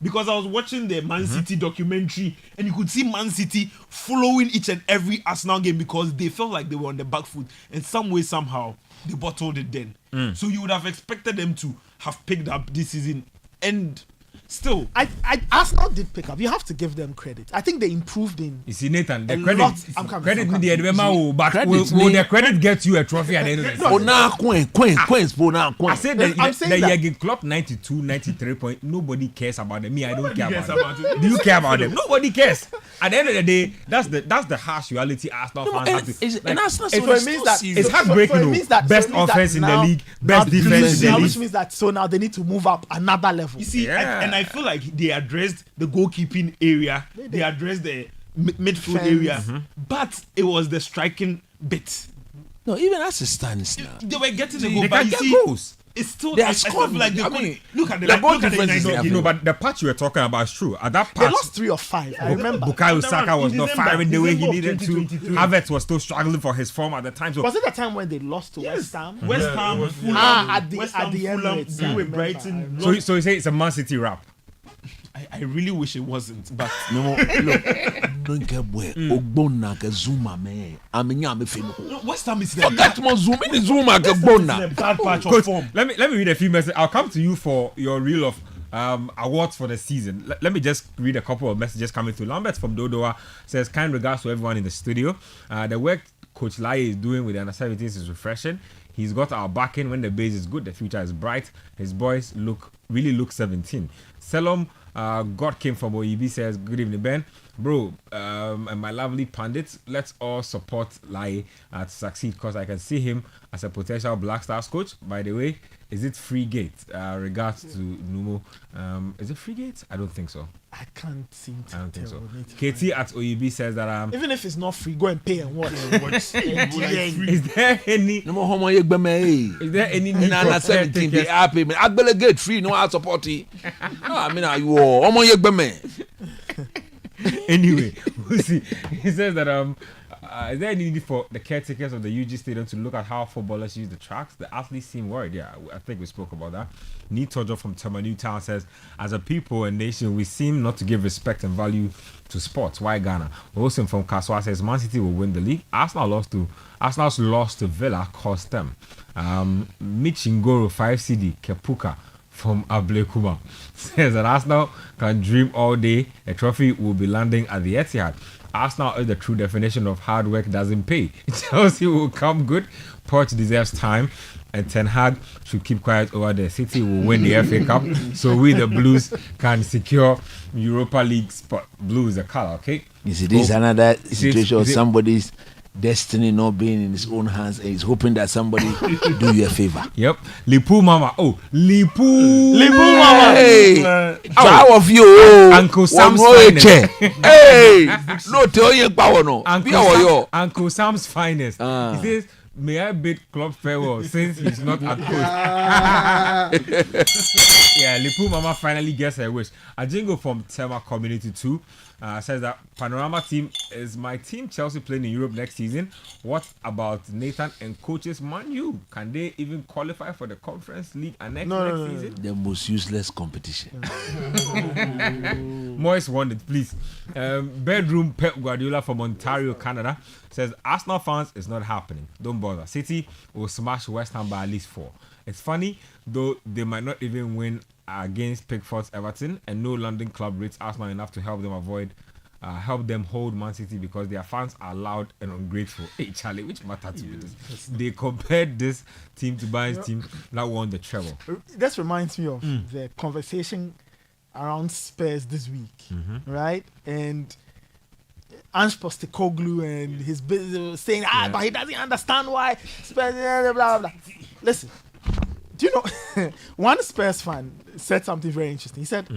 Because I was watching the Man City documentary and you could see Man City following each and every Arsenal game because they felt like they were on the back foot. And some way, somehow, they bottled it then. So you would have expected them to have picked up this season. And still, Arsenal did pick up. You have to give them credit. I think they improved in. You see, Nathan, the A credit, lot. I'm coming. but Credit will me. the credit get you a trophy at the end of the season? Bona Queen. I said I'm saying the that- Jurgen Klopp 92, 93 point. Nobody cares about them. Me, I don't care cares about them. about it. Do you care about them? Nobody cares. At the end of the day, that's the harsh reality Arsenal fans have to. And Arsenal it's- so it means that it's so heartbreaking. it means that Best so it means that offense in the now- league, best now- defense in the which league. means that so now they need to move up another level. you see, Yeah. and I feel like they addressed the goalkeeping area. They addressed the midfield Defense. area. But it was the striking bit. No, even as it stands now. They were getting the They goal, can but you get see, goals. it's still. They are I still scoring. feel like they I could- mean, look at the the look ball at the difference is United there. game. You know, but the patch you were talking about is true. At that They patch, lost 3 or 5. I remember. Bukayo Saka was in not December- firing the way he December of needed to. 2023. Havertz was still struggling for his form at the time. So Was it the time when they lost to West Ham? West Ham, Fulham, at the West Ham, Fulham, Emirates. drew I with remember, Brighton. I remember. so you say it's a Man City rap. I really wish it wasn't, but No, look, don't get where. Ogbonna ke Zuma me. Amenya me fe no. no, West Ham is in a Forget mo Zuma ni Zuma ke in a Ogbonna. bad patch of Coach, form. let me read a few messages. I'll come to you for your reel of awards for the season. Let me just read a couple of messages coming through. Lambert from Dodoa says, kind regards to everyone in the studio. The work Coach Lai is doing with the under-17s is refreshing. He's got our backing. When the base is good, the future is bright. His boys really look 17. Selom God came from OEB says, good evening, Ben. Bro, and my lovely pundits, let's all support Lai to succeed because I can see him as a potential Black Stars coach. By the way, is it free gate? Regards to Numo. Is it free gate? I don't think so. I can't seem to I don't think tell. so. We need to KT at OEB says that Even if it's not free, go and pay and watch. is there any No more homo ye gbe me. is there any need Na for na 17 they caretakers? are payment. Agbele get free no I support it. I mean you homo ye gbe me. Anyway, we'll see. He says that is there any need for the caretakers of the UG Stadium to look at how footballers use the tracks? The athletes seem worried. Yeah, I think we spoke about that. Neat Tojo from Tama Newtown says, as a people and nation, we seem not to give respect and value to sports. Why Ghana? Wilson from Kaswa says, Man City will win the league. Arsenal's loss to Villa cost them. Mitch Ngoro 5 CD Kepuka from Ablekuma says that Arsenal can dream all day. A trophy will be landing at the Etihad. Arsenal is the true definition of hard work doesn't pay. Chelsea will come good. Poch deserves time. And Ten Hag should keep quiet over there. City will win the FA Cup. So we, the Blues, can secure Europa League spot. Blue is the color, okay? You see, this is another situation of is it- somebody's destiny not being in his own hands and he's hoping that somebody do you a favor. Yep. Lipu Mama. Oh, Lipu. Hey, how of you? Uncle Sam's One more finest. chair. Hey, no tell you power no. Be our yo. Uncle Sam's finest. Ah. He says, may I bid club farewell since he's not at coach. Yeah, Lipu Mama finally gets her wish. A jingle from Tema Community 2 says that Panorama team is my team. Chelsea playing in Europe next season. What about Nathan and coaches Man U? Can they even qualify for the Conference League and next season? The most useless competition. Moise wondered, please. Bedroom Pep Guardiola from Ontario, Canada says Arsenal fans, it's not happening. Don't bother. City will smash West Ham by at least 4. It's funny, though they might not even win against Pickford's Everton, and no London club rates Arsenal enough to help them hold Man City because their fans are loud and ungrateful. Hey, Charlie, which matter to you? They compared this team to Bayern's team that won the treble. This reminds me of the conversation around Spurs this week, right? And Ange Postecoglou and his business saying, but he doesn't understand why Spurs, blah, blah, blah. Listen, do you know, one Spurs fan said something very interesting. He said,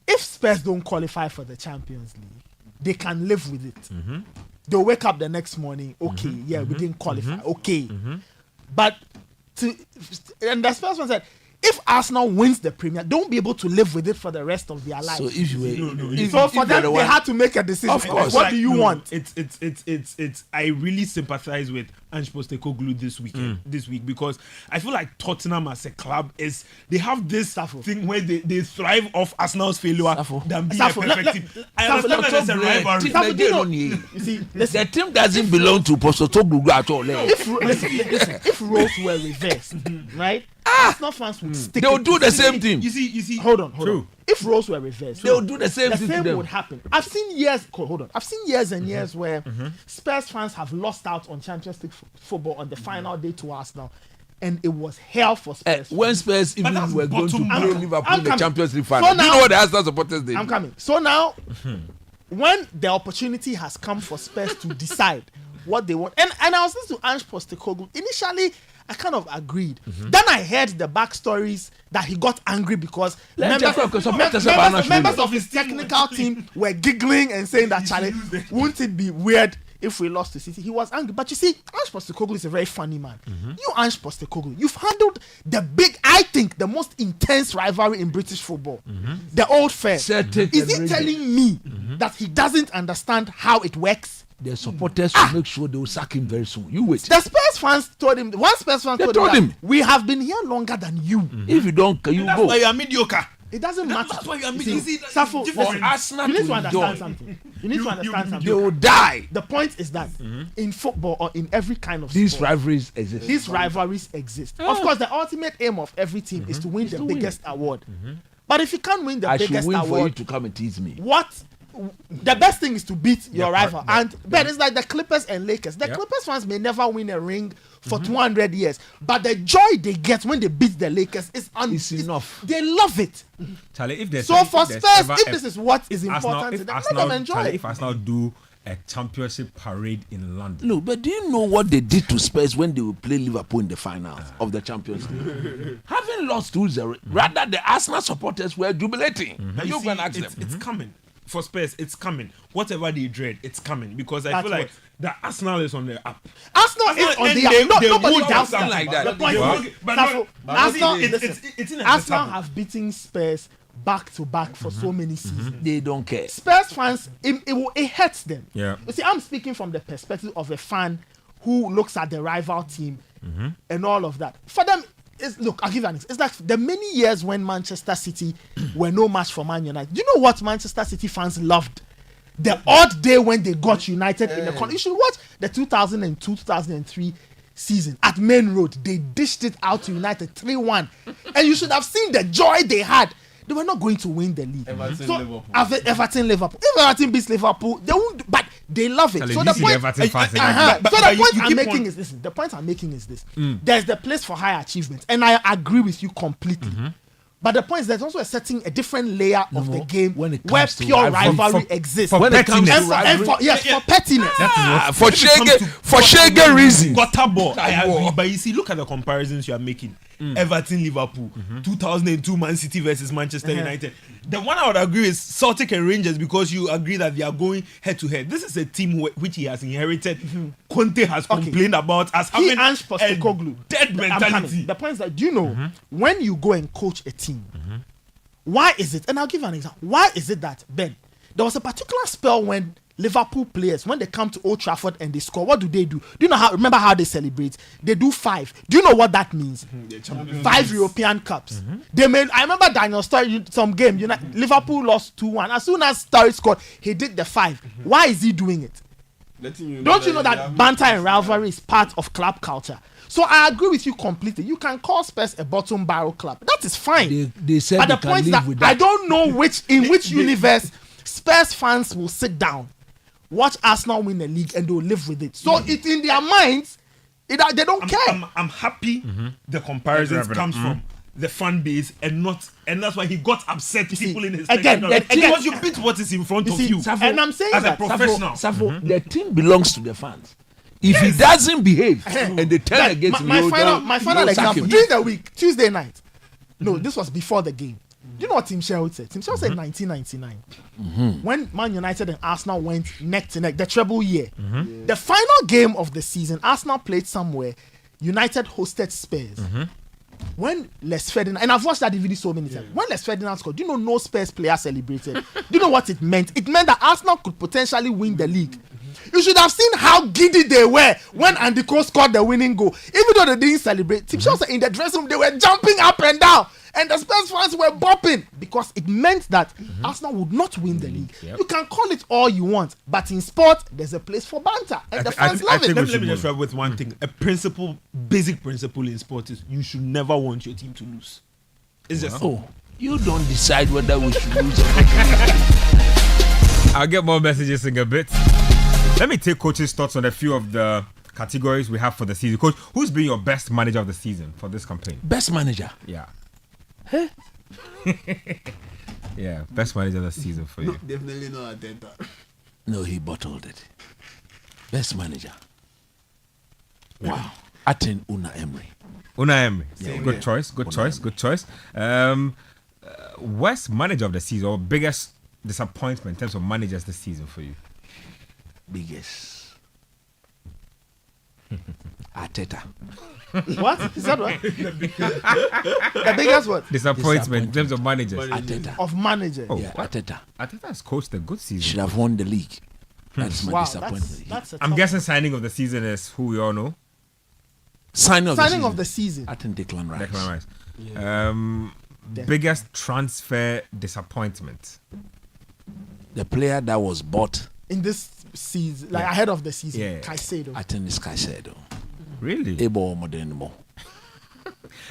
if Spurs don't qualify for the Champions League, they can live with it. They'll wake up the next morning, we didn't qualify, But, and the Spurs fan said, if Arsenal wins the Premier, don't be able to live with it for the rest of their lives. So if you so for them, they had to make a decision. Of course. What do you want? It's. I really sympathize with Ange Postecoglou this week because I feel like Tottenham as a club they have this thing where they thrive off Arsenal's failure than being a perfect team. I understand that it's a rivalry. You see, the team doesn't belong to Postecoglou at all. If roles were reversed, right? Arsenal fans would stick. They'll do the same thing. You see. Hold on. If roles were reversed, they'll do the same the thing to same them. would happen. I've seen years. Hold on. I've seen years and years where Spurs fans have lost out on Champions League football on the final day to Arsenal, and it was hell for Spurs. When Spurs even were going to play Liverpool in the Champions League final, So do you know what the Arsenal supporters did? I'm coming. So now, when the opportunity has come for Spurs to decide what they want, and I was listening to Ange Postecoglou. Initially, I kind of agreed. Then I heard the backstories that he got angry because members of his technical team were giggling and saying that, Charlie, wouldn't it be weird if we lost to City? He was angry. But you see, Ange Postecoglou is a very funny man. You, Ange Postecoglou, you've handled the most intense rivalry in British football. The Old Firm. Is he telling me that he doesn't understand how it works? The supporters will make sure they will sack him very soon. You wait. The Spurs fans told him. One Spurs fan told him, we have been here longer than you. If you don't, you That's go. why you are mediocre. It doesn't matter. That's why you are mediocre. Safo, for Arsenal you need to to understand enjoy. something. You need to understand something. They will die. The point is that in football or in every kind of These sport, rivalries exist. these rivalries exist. Of course, the ultimate aim of every team is to win the biggest award. But if you can't win the I should biggest win for you award, to come and tease me. the best thing is to beat your rival. But it's like the Clippers and Lakers. The Clippers fans may never win a ring for 200 years, but the joy they get when they beat the Lakers is enough. They love it. Charlie, if there's for Spurs, if this is what is important to them, let them enjoy Charlie, it. if Arsenal do a championship parade in London. No, but do you know what they did to Spurs when they will play Liverpool in the finals of the Champions League? Having lost 2-0, rather the Arsenal supporters were jubilating. You can ask them. It's coming. For Spurs, it's coming. Whatever they dread, it's coming. Because I That's feel like the Arsenal is on the up. Arsenal is on the up. Nobody doubts something that. like that. The point is, Arsenal have beaten Spurs back to back for so many seasons. They don't care. Spurs fans, it hurts them. Yeah. You see, I'm speaking from the perspective of a fan who looks at the rival team and all of that. For them, look, I'll give you an example. It's like the many years when Manchester City were no match for Man United. Do you know what Manchester City fans loved? The odd day when they got United in the corner. You should watch the 2002-2003 season at Main Road. They dished it out to United 3-1. And you should have seen the joy they had. They were not going to win the league. Everton, Liverpool. If Everton beats Liverpool, they won't. But they love it. Charlie, so you the see point, Everton fans so again. the point you I'm keep making on- is this. The point I'm making is this. There's the place for high achievements, and I agree with you completely. But the point is there's also a different layer of the game when it comes where to pure rivalry- rivalry exists. for When it comes to pettiness. For pettiness. For Shege reasons. Gutter ball, I agree. But you see, look at the comparisons you are making. Everton, Liverpool, 2002 Man City versus Manchester United. The one I would agree is Celtic and Rangers because you agree that they are going head to head. This is a team which he has inherited. Conte has complained about as He having Ange a Postecoglou. dead I'm mentality. coming. The point is that, do you know, when you go and coach a team, why is it, and I'll give you an example, why is it that, Ben, there was a particular spell when Liverpool players, when they come to Old Trafford and they score, what do? Do you know remember how they celebrate? They do 5. Do you know what that means? 5 European Cups. I remember Daniel Sturridge, some game, Liverpool lost 2-1. As soon as Sturridge scored, he did the 5. Why is he doing it? Don't you know that banter and rivalry is part of club culture? So I agree with you completely. You can call Spurs a bottom barrel club. That is fine. They said But they the can point live that with I that. don't know which universe Spurs fans will sit down, watch Arsenal win the league, and they'll live with it. So it in their minds, they don't care. I'm happy the comparisons comes from the fan base and that's why he got upset people in his again, because you beat what is in front of you. And I'm saying as a that professional. Safo, the team belongs to the fans. If he doesn't behave and they turn against him, my you final don't sack example him. during the week, Tuesday night. No, this was before the game. You know what Tim Sherwood said? Tim Sherwood said 1999 when Man United and Arsenal went neck to neck, the treble year. The final game of the season, Arsenal played somewhere. United hosted Spurs. When Les Ferdinand, and I've watched that DVD so many times. When Les Ferdinand scored, do you know no Spurs player celebrated? Do you know what it meant? It meant that Arsenal could potentially win the league. You should have seen how giddy they were when Andy Cole scored the winning goal. Even though they didn't celebrate, Tim Sherwood said in the dressing room they were jumping up and down, and the Spurs fans were bopping because it meant that Arsenal would not win the league. You can call it all you want, but in sport there's a place for banter, and the fans love it. Let me just wrap with one thing. A basic principle in sport is you should never want your team to lose. It's just You don't decide whether we should lose or not. I'll get more messages in a bit. Let me take coach's thoughts on a few of the categories we have for the season. Coach, who's been your best manager of the season for this campaign? Best manager. Yeah. Yeah, best manager of the season for you. Definitely not Ateta. No, he bottled it. Best manager. Wow. Aten Una Emery. Una Emery. Good choice. Worst manager of the season or biggest disappointment in terms of managers this season for you? Biggest. Ateta. What? Is that what? The biggest what? Disappointment in terms of managers. Ateta. Of manager. Oh, Yeah, what? Ateta. Ateta has coached a good season. Should have won the league. That's my Wow, disappointment. that's a I'm tough guessing signing of the season is who we all know. Signing signing of the season. Aten Declan Rice. Declan Rice. Biggest transfer disappointment. The player that was bought. In this season, like ahead of the season, Yeah. Caicedo. Aten is Caicedo. Really? Ebo Modernimo.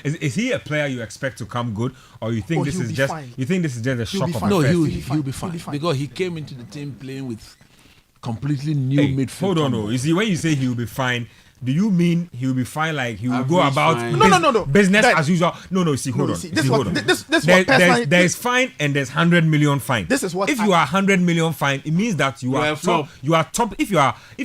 Is he a player you expect to come good, or you think this he'll is be just fine. you think this is just a He'll shock be of fine. the No, first? he'll be fine. be fine. He'll be fine. Because he came into the team playing with completely new Hey, midfield. hold on, combo. no. You see, when you say he'll be fine, do you mean he'll be fine like he will go Average about fine. No. business That- as usual? No. See, hold No, on. see, this See, what- hold on. this There- what personally- there's fine and there's 100 million fine. This is what if I- you are 100 million fine, it means that you are are a flop. top. You are top. If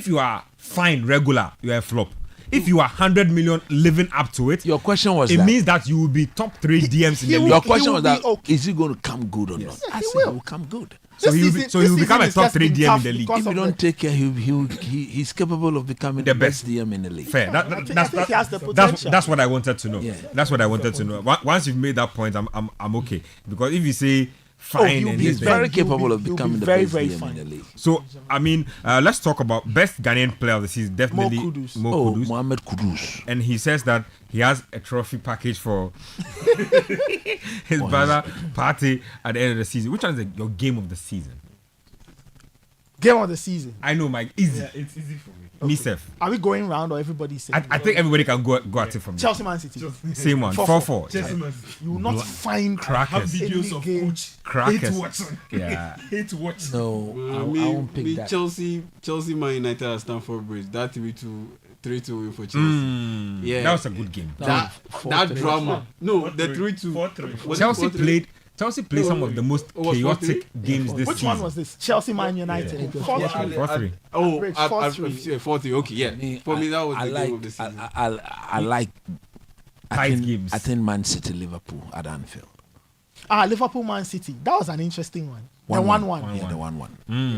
you are fine regular, you are a flop. If you are 100 million living up to it, Your question was it that. means that you will be top 3 DMs in he the will- league. Your question will was that be okay. is he going to come good or not? I he said will. he will come good. So This he'll season- be, so he will this become a season top has 3 been DM in tough the league. because If you of don't the- take care, he's capable of becoming The the best. best DM in the league. Fair. I think he has the potential. That's what I wanted to know. Yeah. That's what I wanted to know. Once you've made that point, I'm okay. Because if you say fine he'll and be this He's very He'll be- capable of he'll be becoming the very, best very DM fine. in the league. so I mean, let's talk about best Ghanaian player of the season. Definitely Mo Kudus. Mo Oh, Kudus. Mohamed Kudus. And he says that he has a trophy package for his brother party at the end of the season. Which one is your game of the season? Game of the season. I know, Mike. Easy. it's easy for me. Me, Seth. Are we going round or everybody's saying? I think everybody can go at it from there. Chelsea Man City. Same one. 4-4. 4-4. You will not find Have Crackers. videos Any of game. coach Crackers. hate Watson. Yeah. Hate Watson. No, I won't pick that. Chelsea, Man United at Stamford Bridge. That 3-2 win for Chelsea. Yeah, That was a good game. that 4-3. drama. No, the 3-2. 4-3. Was it Chelsea 4-3? played some of the most It was chaotic 4-3? games this Which season. one was this? Chelsea Man United. 4-3. 4-3. Oh, Bridge, at 4-3. 4-3. Okay, yeah. For me, that was the game of the season. I like. Tight games. I think Man City Liverpool at Anfield. Liverpool Man City. That was an interesting one. The 1-1. Yeah, the 1-1.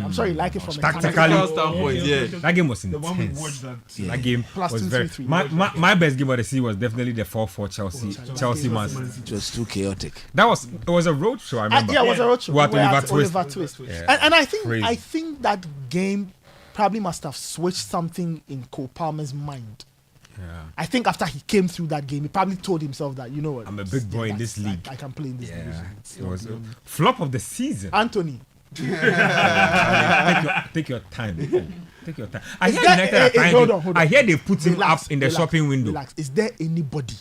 I'm sure you like it from a Tactically- Tactical standpoint, yeah. That game was The one we intense. watched that. Yeah. That game Plus was 2-3-3. very. My best game of the season was definitely the 4-4 Chelsea Man City. It was too chaotic. It was a road show. I remember. Yeah, it was a road show. We were at We were Oliver at Twist. Oliver Twist. Yeah. And I Crazy. think that game probably must have switched something in Cole Palmer's mind. Yeah. I think after he came through that game, he probably told himself that, you know what, I'm a big boy in that's- this league. I can play in this Yeah, division. It's it not was me. flop of the season. Anthony. Take your time. Take your time. I Is hear there- United are trying hold to- on, hold I on. hear they put him Relax, up in the relax, shopping window. Relax. Is there anybody?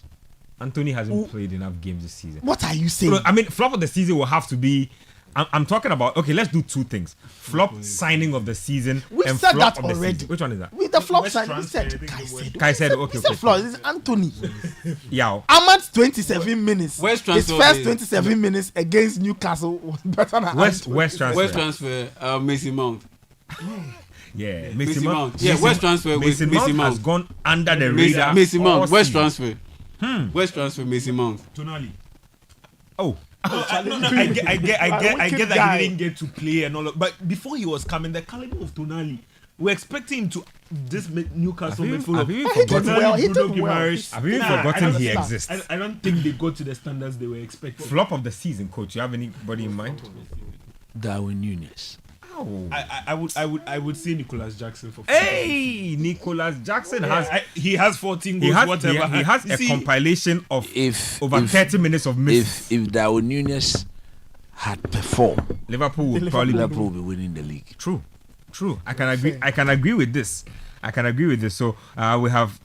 Anthony hasn't played enough games this season. What are you saying? I mean, flop of the season will have to be. I'm talking about. Okay, let's do two things: flop signing of the season We and said flop that of the already. season. Which one is that? With the flop West side, we transfer, said, I think Kai it was- said, Kai said, okay, he said okay. flop. It's Anthony. Yeah. Ahmad's 27 minutes. West His transfer first is- 27 minutes against Newcastle was better than West Anthony. transfer. West transfer, Mason Mount. Yeah, Mason Mount. Mount. Yeah, West transfer with Mason Mason Mount has Mount. gone under the radar. Mason all Mount. West season. transfer. West transfer, Mason Mount. Tonali. Oh, I get that guy. he didn't get to play and all of, but before he was coming, the caliber of Tonali, we're expecting him to this Newcastle Have you- midfield. have you of even forgotten- Tonali, well, he did Bruno well. Guimaraes. Have you even Nah, forgotten I don't he understand. exists? I don't think they got to the standards they were expecting. flop of the season, coach. You have anybody in mind? Darwin Nunes. Oh. I would say Nicholas Jackson for. Hey, Nicholas Jackson has. He has 14 He goals. has, whatever. he has You a see, compilation of If over 30 minutes of misses. if Darwin Nunes had performed, Liverpool would probably be Liverpool will be winning the league. true. I can agree. I can agree with this. So we have.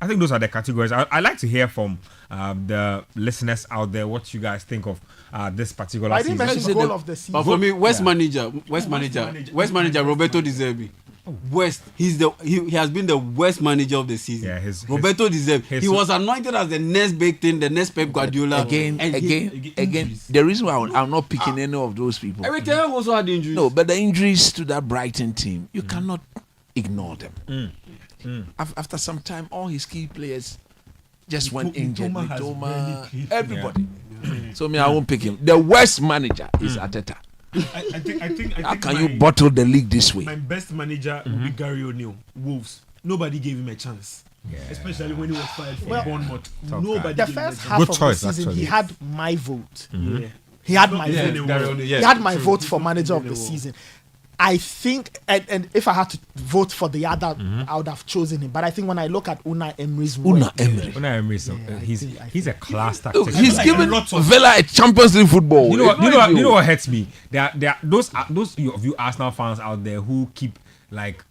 I think those are the categories. I like to hear from the listeners out there what you guys think of this particular I didn't season. mention the goal of the season. But for me, West manager. manager, Roberto De Zerbi. West, he has been the worst manager of the season. Yeah, Roberto De Zerbi. his- He was anointed as the next big thing, the next Pep Guardiola. Again. injuries. The reason why I'm not picking any of those people. Everton also had injuries. No, but the injuries to that Brighton team, you cannot ignore them. After some time, all his key players just went injured. Mitoma has barely Mitoma, played. everybody. So me, I won't pick him. The worst manager is Arteta. I think How can my- you bottle the league this way? My best manager will be Gary O'Neill. Wolves. Nobody gave him a chance. Especially when he was fired for Bournemouth. Tough Nobody The gave him a first chance. half Good of choice, the season, actually. he had my vote. Yeah. He had my Yeah, vote. Gary O'Neill, He had my vote for manager of the season. I think, and if I had to vote for the other, I would have chosen him. But I think when I look at Unai Emery's work, Unai Emery. Unai Emery, he's a class tactician. Look, he's Like given lots of- Villa a Champions League football. You know what? It's not You know easy. what hurts me? There are those of you Arsenal fans out there who keep like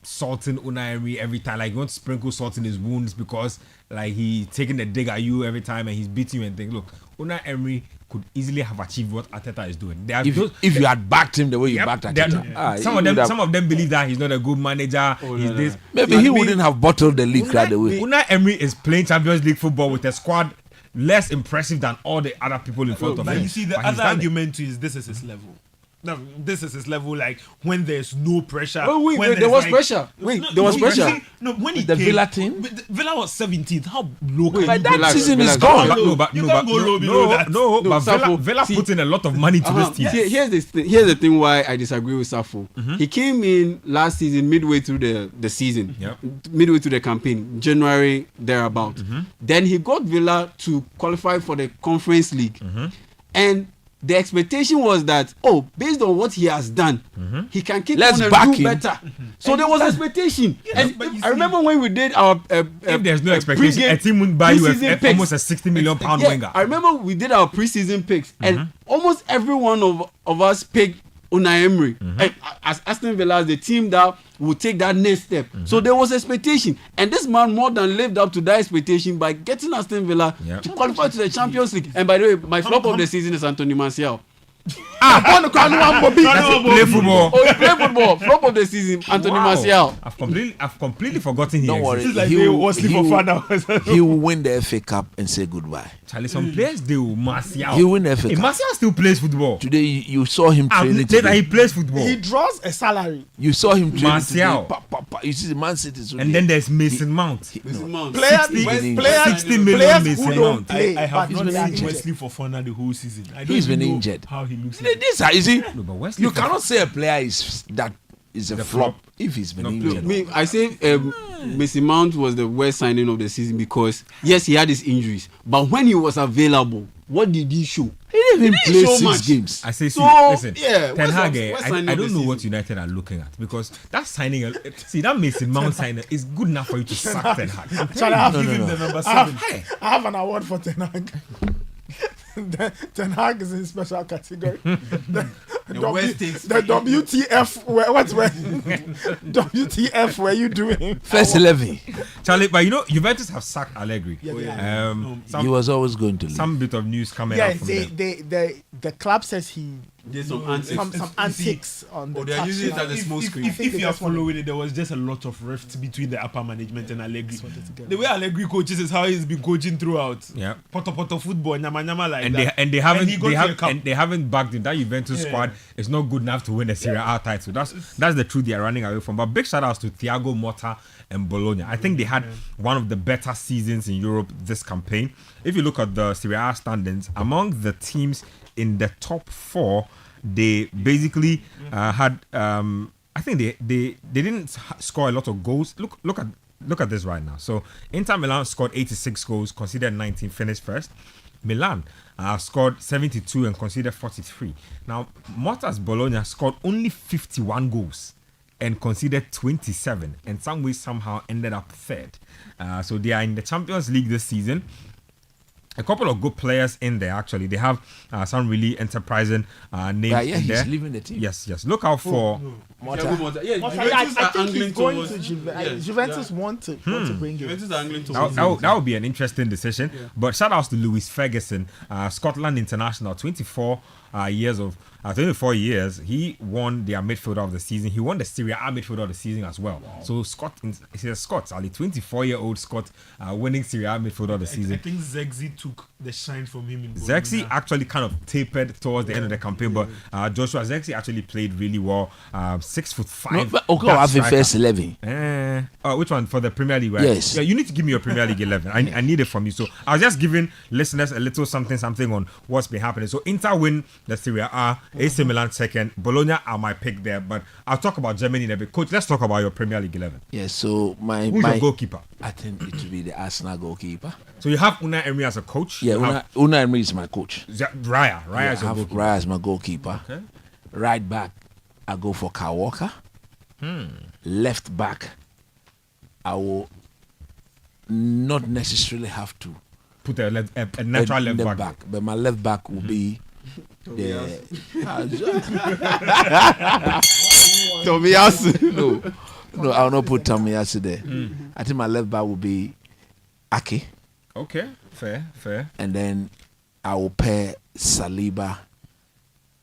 salting Unai Emery every time. Like you want to sprinkle salt in his wounds because like he's taking the dig at you every time and he's beating you and think, look, Unai Emery could easily have achieved what Arteta is doing. There are those- If you had backed him the way you Yep, backed there- Arteta, some of them believe that he's not a good manager. He's this. maybe he wouldn't have bottled the league right away. Unai Emery is playing Champions League football with a squad less impressive than all the other people in front of But him. you see, the But he's other done it. argument is this is his level. No, this is his level. Like when there's no pressure. Oh, wait, when there there's, was like- pressure. Wait, there was you pressure. see, no, when he The came, Villa team? but Villa was 17th. How low can But you that go? season is relax. gone. You can't go low below that. No, but Safo, Villa see- put in a lot of money to this team. Here's the thing why I disagree with Safo. He came in last season midway through the season, Yep. midway through the campaign, January thereabout. Then he got Villa to qualify for the Conference League, and the expectation was that based on what he has done, he can keep Let's on and back do him. better. So there was expectation, and but you I remember when we did our If there's no expectation, pre-game- a team would buy you pre-season picks. almost a £60 million Yeah, winger. I remember we did our preseason picks, and almost every one of us picked Unai Emery as Aston Villa as the team that would take that next step. So there was expectation, and this man more than lived up to that expectation by getting Aston Villa Yep. to qualify to the Champions League. And by the way, my flop of the season is Anthony Martial. Play football. Oh, he played football. Flop of the season, Anthony Wow. Martial. I've completely forgotten he Don't worry. exists. like He they will- Wesley he will- Fofana. He will win the FA Cup and say goodbye. Charlie, some players they will Martial. He will win the FA Hey, Cup. Martial still plays football. Today you saw him I've training. said that he Today. plays football. he draws a salary. You saw him training. Martial. Today. Pa, pa, pa. You see the Man City today. And then there's Mason Mount. Players, 60 players, 60 million players Mason who Mount. don't play, I have but not they are seen injured. Wesley Fofana the whole season. I don't He's even been know injured. how he looks like. This you see, No, but Wesley you Fofana- cannot say a player is a flop if he's been injured. Me, I say Mason Mount was the worst signing of the season because yes, he had his injuries, but when he was available, what did he show? He didn't even play show 6 much. games. I say, see, So, listen, yeah, Ten Hag, what's signing I of don't the know season? what United are looking at because that signing, see, that Mason Mount signing is good enough for you to sack Ten Hag. Charlie, I have, Give him the number I 7. have, I have an award for Ten Hag. Ten Hag is in special category. The WTF? What's where? WTF? Were you doing? First 11. Charlie, but you know, Juventus have sacked Allegri. He was always going to leave. Some bit of news coming Yeah, out from them. the club says he There's some antics. some antics on the Or they are touch using it line. as a small screen. If think you they are just wanted- following it, there was just a lot of rift between the upper management and Allegri. wanted to get The way Allegri coaches is how he's been coaching throughout. Yeah. Poto football, nyama nyama like And that. they haven't he got to a cup. they haven't backed him. That Juventus Yeah. squad is not good enough to win a Serie A title. That's the truth they are running away from. But big shout outs to Thiago Motta and Bologna. I think they had one of the better seasons in Europe this campaign. If you look at the Serie A standings, among the teams in the top 4, they basically had. I think they didn't score a lot of goals. Look at this right now. So Inter Milan scored 86 goals, conceded 19, finished first. Milan scored 72 and conceded 43. Now Motta's Bologna scored only 51 goals and conceded 27, and somehow ended up third. So they are in the Champions League this season. A couple of good players in there, actually. They have some really enterprising names Yeah, in he's there. leaving the team. Yes. Look out for... Yeah, I Juventus are think angling he's going towards. to Yes, Juventus want to bring him. Juventus are angling towards. That would be an interesting decision. But shout outs to Lewis Ferguson, Scotland international, 24 years. He won their midfielder of the season. He won the Serie A midfielder of the season as well. So he's a Scot, Ali, 24-year-old Scot, winning Serie A midfielder of the I season. think Zegzi took the shine from him in Zexi Bologna. actually kind of tapered towards the end of the campaign, but Joshua Zexi actually played really well. 6'5". No, but okay, back I have the striker. first 11. Which one for the Premier League? Right? Yes. Yeah, you need to give me your Premier League 11. I need it from you. So I was just giving listeners a little something on what's been happening. So Inter win the Serie A, AC Milan second, Bologna are my pick there. But I'll talk about Germany in a bit. Coach, let's talk about your Premier League 11. Yeah, so Who's my your goalkeeper? I think it will be the Arsenal goalkeeper. So you have Unai Emery as a coach. Yeah, You have Unai Emery is my coach. Raya. Raya Yeah, is I your have goalkeeper. Raya as my goalkeeper. Okay. Right back, I go for Kyle Walker. Left back, I will not necessarily have to Put a natural left back. but my left back will be the Tomiyasu. No, I will not put Tomiyasu there. I think my left back will be Ake, Okay, fair. and then I will pair Saliba.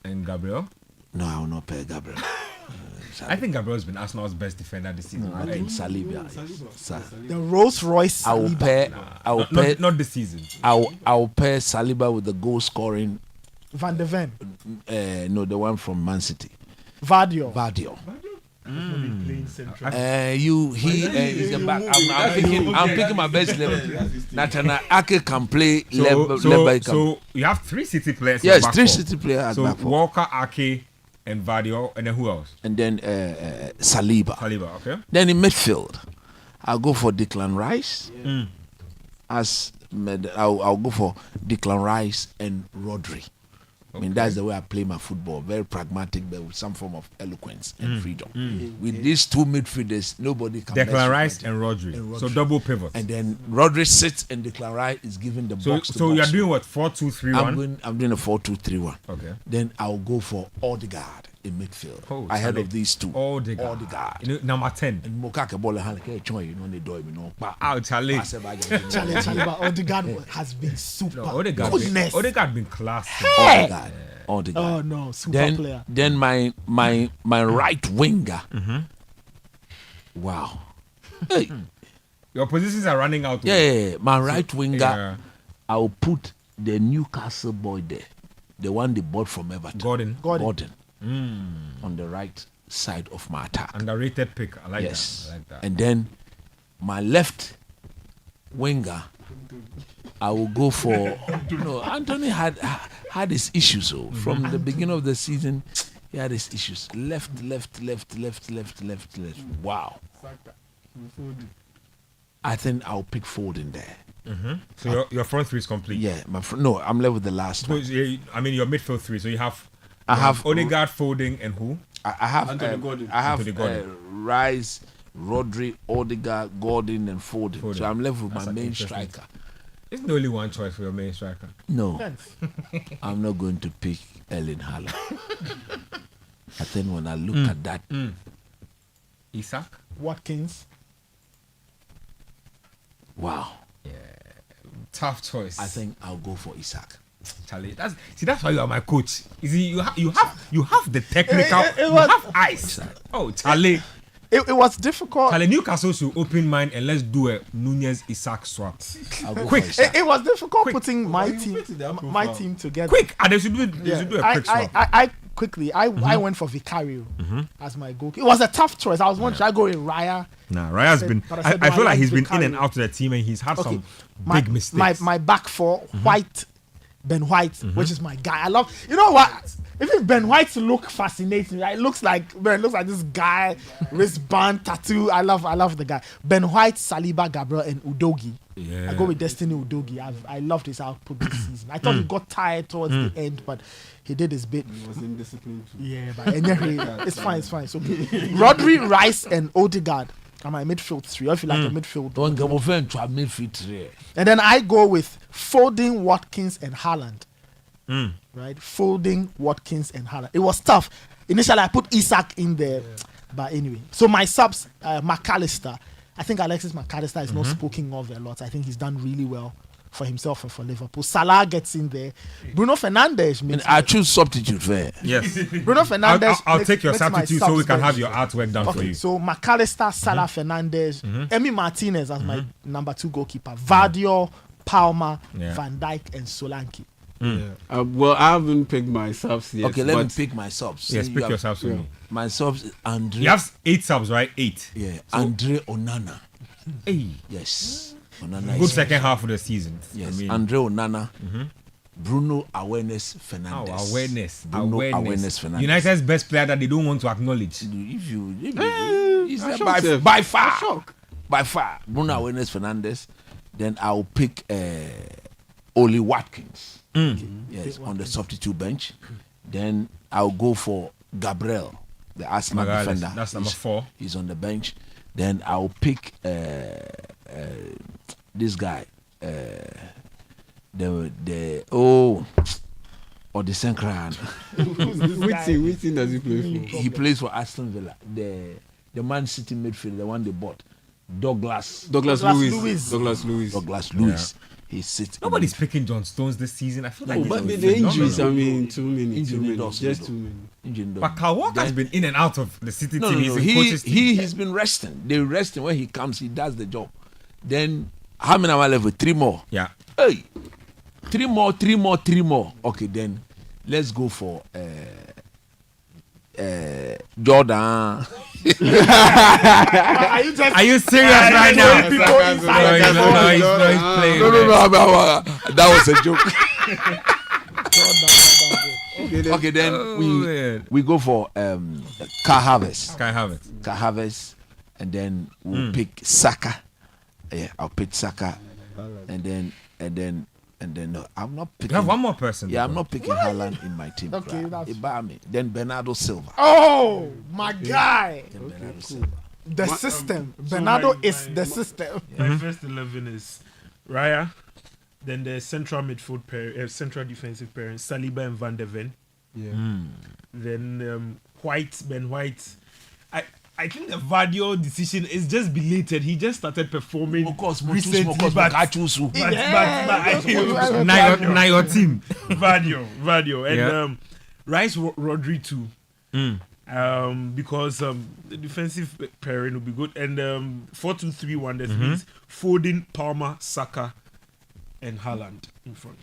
And Gabriel. No, I will not pair Gabriel. I think Gabriel's been Arsenal's best defender this season. I right? think Saliba. The Rolls Royce. I will pair. I will pair. Not this season. I will pair Saliba with the goal scoring. Van de Ven. No, the one from Man City. Vardio. Vardio. Playing central. He is the back. I'm picking my best level. Nathaniel Ake can play left back. So you have 3 City players. in Yes, back 3 four. City players at So back four. Walker, Ake, and Vardio, and then who else? And then Saliba. Saliba. Okay. Then in midfield, I'll go for Declan Rice. I'll go for Declan Rice and Rodri. I mean, that's the way I play my football. Very pragmatic, but with some form of eloquence and freedom. With these 2 midfielders, nobody can mess Declan with Rice my and team. Rodri. So double pivot. And then Rodri sits and Declan Rice is given the So box. so you're doing what? 4-2-3-1. I'm doing a 4-2-3-1. Okay. Then I'll go for Odegaard in midfield. Oh, ahead Charlie. of these 2. Odegaard. Odegaard. You know, number 10. And Mokake Bola Haleke Choi, you know, they do it, you know. Oh, Charlie. Charlie, but Odegaard has been super. Odegaard. Goodness. Odegaard been class. Odegaard. Oh Odegaard. no, super player. Then my right winger. Wow. Hey, Your positions are running out. yeah, my right winger. Yeah. I'll put the Newcastle boy there, the one they bought from Everton. Gordon. On the right side of my attack. Underrated pick. I like Yes. that. I like that. And then my left winger, I will go for. No, Anthony had his issues. So from the beginning of the season, he had his issues. Left. Wow. I think I'll pick Foden there. So your front 3 is complete. Yeah, no, I'm left with the last So, one. I mean, your midfield 3. So you have. I have Odegaard, Foden, and who? I have Anthony Gordon. I have Anthony Gordon. Rice, Rodri, Odegaard, Gordon, and Foden. So I'm left with That's my an main interesting striker. Isn't there only one choice for your main striker? No, I'm not going to pick Erling Haaland. I think when I look at that, Isaac. Watkins. wow, Tough choice. I think I'll go for Isaac. Charlie, that's why you are my coach. You see, you have the technical, It you was- have eyes. Oh, Charlie, It was difficult. Charlie, Newcastle should open mind and let's do a Nunez Isaac swap. I'll go Quick. for Isaac. It was difficult Quick. putting my you team, put it there, my profile. team together. Quick, and they should do it. They should do a quick swap. I quickly. I went for Vicario as my goalkeeper. It was a tough choice. I was wondering, should I go with Raya? Nah, Raya's said- been. but I said, I no, feel I like like he's been in Vicario. and out of the team, and he's had Okay, some big mistakes. My back four, White, Ben White, which is my guy. I love. You know what? Even Ben White look fascinating. Right? It looks like this guy, wristband, tattoo. I love the guy. Ben White, Saliba, Gabriel, and Udogi. Yeah. I go with Destiny Udogi. I loved his output this season. I thought he got tired towards the end, but he did his bit. He was indisciplined too. Yeah, but anyway, it's fine. So Rodri, Rice, and Odegaard are my midfield three. I feel like a midfield. Don't get offended to a midfield three. And then I go with Folding, Watkins, and Haaland. Right? Folding, Watkins, and Haaland. It was tough. Initially, I put Isak in there. But anyway. So my subs, McAllister. I think Alexis McAllister is not spoken of a lot. I think he's done really well for himself and for Liverpool. Salah gets in there. Bruno Fernandes. And I choose substitute fair. Yes. Bruno Fernandes. I'll take your makes my substitute so we subs can better. have your artwork done for Okay, you. so McAllister, Salah, Fernandes, Emi Martinez as my number 2 goalkeeper, Vardio, Palmer, Yeah. Van Dijk, and Solanke. Well, I haven't picked my subs yet. Okay, let me but pick my subs. Yes, You pick have- your subs for me. My subs is Andre. You have 8 subs, right? 8. Yeah, Andre Onana. Hey. Yes, Onana Good is second half of the season. Yes, I mean, Andre Onana. Bruno Awareness Fernandes. awareness. Bruno Awareness Fernandes. United's best player that they don't want to acknowledge. If you, he's I there shocked him. by far, shock. by far. Bruno Awareness Fernandes. Then I'll pick Oli Watkins. Yes, on the substitute bench. Then I'll go for Gabriel, the Arsenal Magalhaes, defender. that's number 4. He's on the bench. Then I'll pick this guy. The Sankran. Which team does he play for? He plays for Aston Villa. The Man City midfield, the one they bought. Douglas Lewis. Douglas Lewis. Lewis. He sits. Nobody's picking John Stones this season. I feel like Oh, he's but been with the injuries, I phenomenal. mean, too many. Injury Too many. But Kyle Walker's been in and out of the City No, team. no, He's no. in coach's team. He's been resting. They rest him when he comes. He does the job. Then how many am I left with? 3 more. Yeah. Hey, 3 more. Okay, then let's go for Jordan. Are you just Are you serious right now? people No, inside he's the not. He's playing. No. That was a joke. Jordan. Okay, then man. we go for Kai Havertz. Can I have it? Kai Havertz, and then we'll pick Saka. Yeah, I'll pick Saka, and then no, I'm not picking. You have one more person. Yeah, I'm not picking Haaland in my team. Okay, crap. that's- Ibami. Then Bernardo Silva. Oh, my guy. Then Bernardo Silva. The system. so Bernardo my- is my- the system. My first 11 is Raya, then the central midfield pair, central defensive pair, Saliba and Van de Ven. Yeah. Then Ben White. I think the Vardio decision is just belated. He just started performing recently, but I Now your team. Vardio and Yeah. Rice Rodri too. Because the defensive pairing will be good, and 4-2-3-1. That means Foden, Palmer, Saka, and Haaland in front.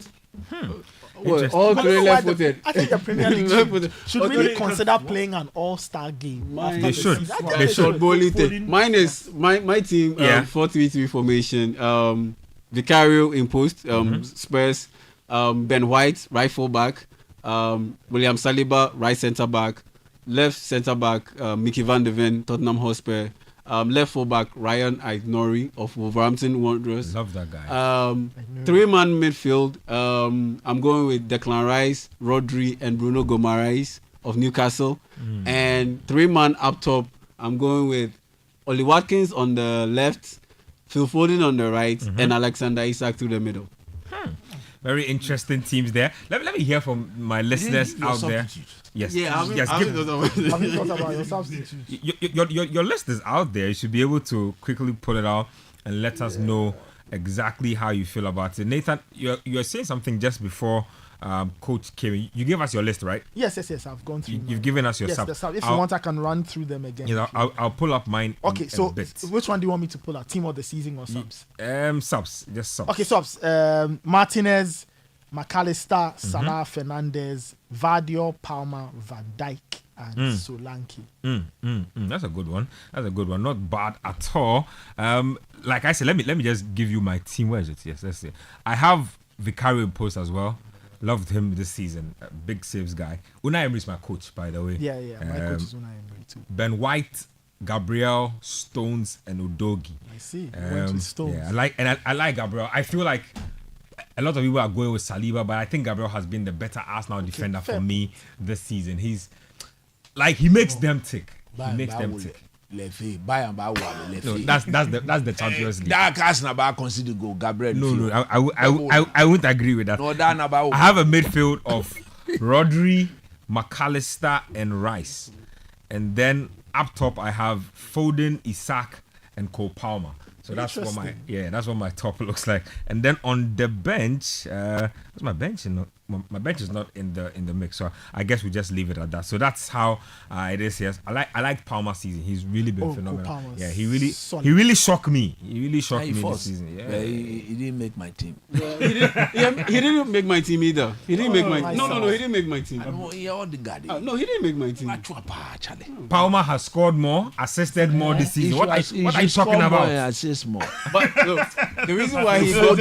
Well, all three left-footed. I think the Premier League Left-footed. should really consider playing an all-star game. after They the should. season. I think They should. Foden- Mine is my team. Yeah. 4-3-3 formation. Vicario in post. Spurs. Ben White right full back. William Saliba right centre back. Left centre back. Mickey Van de Ven, Tottenham Hotspur. Left full back Ryan Aït-Nouri of Wolverhampton Wanderers. Love that guy. 3-man midfield. I'm going with Declan Rice, Rodri, and Bruno Guimaraes of Newcastle. And 3-man up top. I'm going with Oli Watkins on the left, Phil Foden on the right, and Alexander Isak through the middle. very interesting teams there. Let me hear from my listeners Your out there. substitute. Yes, Yeah, yes. Have you thought about your substitutes? Your list is out there. You should be able to quickly pull it out and let us know exactly how you feel about it. Nathan, you're saying something just before Coach came in. You gave us your list, right? Yes. I've gone through. You've given us your yes, sub. the sub. If you want, I can run through them again. You know, I'll pull up mine. Okay, so in a bit. which one do you want me to pull out? Team of the season or subs? Subs, just subs. Okay, subs. Martinez, McAllister, Salah, Fernandez, Vardio, Palmer, Van Dijk, and Solanke. That's a good one. Not bad at all. Like I said, let me just give you my team. Where is it? Yes, let's see. I have Vicario in post as well. Loved him this season. A big saves guy. Unai Emery is my coach, by the way. Yeah. My coach is Unai Emery too. Ben White, Gabriel, Stones, and Udogi. I see. Went with Stones. Yeah, I like Gabriel. I feel like a lot of people are going with Saliba, but I think Gabriel has been the better Arsenal defender for me this season. He's like he makes them tick. He makes them tick. Buy and buy No, that's the Champions League. That can't never consider go Gabriel. No, I wouldn't agree with that. No, that never. I have a midfield of Rodri, McAllister, and Rice, and then up top I have Foden, Isak, and Cole Palmer. So that's what my top looks like. And then on the bench, what's my bench? My bench is not in the mix, so I guess we just leave it at that. So that's how it is here. I like Palmer's season. He's really been phenomenal. Yeah, he really shocked me. He really shocked me this season. Yeah, he didn't make my team. He didn't make my team either. He didn't make my No, he didn't make my team. He all the guy. No, he didn't make my team. Palmer has scored more, assisted more this season. What are you talking about? Assist more. But look, the reason why he got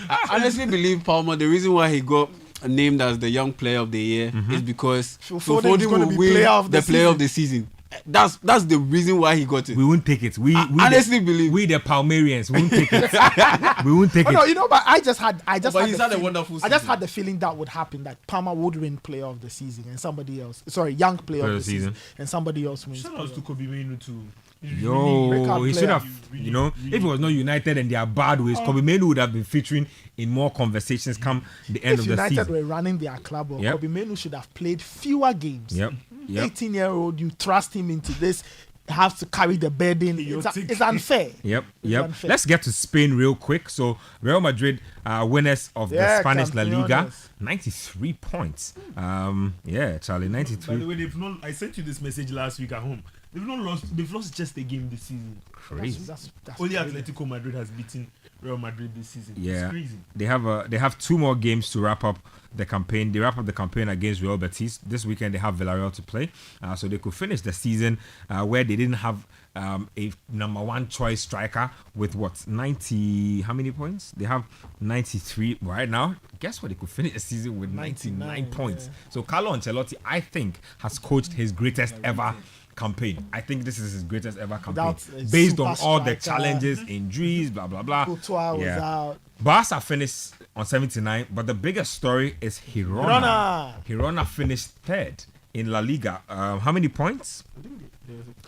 I honestly believe Palmer. The reason why he got named as the young player of the year is because Foden will win the player of the season. That's the reason why he got it. We won't take it. We honestly believe we the Palmerians won't take it. We won't take it. No, you know, but I just had a wonderful season. I just had the feeling that would happen, that Palmer would win player of the season and somebody else, young player of the season, and somebody else wins. Shout out to Kobe Mainoo too. Yo, he should have, if it was not United and their bad ways, Kobe Mainoo would have been featuring in more conversations come the end of the season. If United were running their club, Kobe Mainoo should have played fewer games. Yep. 18-year-old, you thrust him into this, have to carry the burden. It's unfair. Yep. Unfair. Let's get to Spain real quick. So Real Madrid winners of the Spanish La Liga, 93 points. Charlie, 93. By the way, I sent you this message last week at home. They've lost just a game this season. Crazy. That's Only crazy. Atletico Madrid has beaten Real Madrid this season. Yeah. It's crazy. They have 2 more games to wrap up the campaign. They wrap up the campaign against Real Betis. This weekend they have Villarreal to play. So they could finish the season where they didn't have a number 1 choice striker with 90, how many points? They have 93 right now. Guess what? They could finish the season with 99 points. So Carlo Ancelotti, I think, has coached his greatest ever campaign. I think this is his greatest ever campaign, based on all the challenges, injuries, blah blah blah. Courtois was out. Barca finished on 79, but the biggest story is Girona. Girona finished 3rd in La Liga. How many points?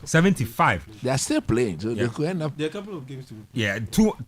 75. They are still playing, so they could end up. There are a couple of games to be played. Yeah,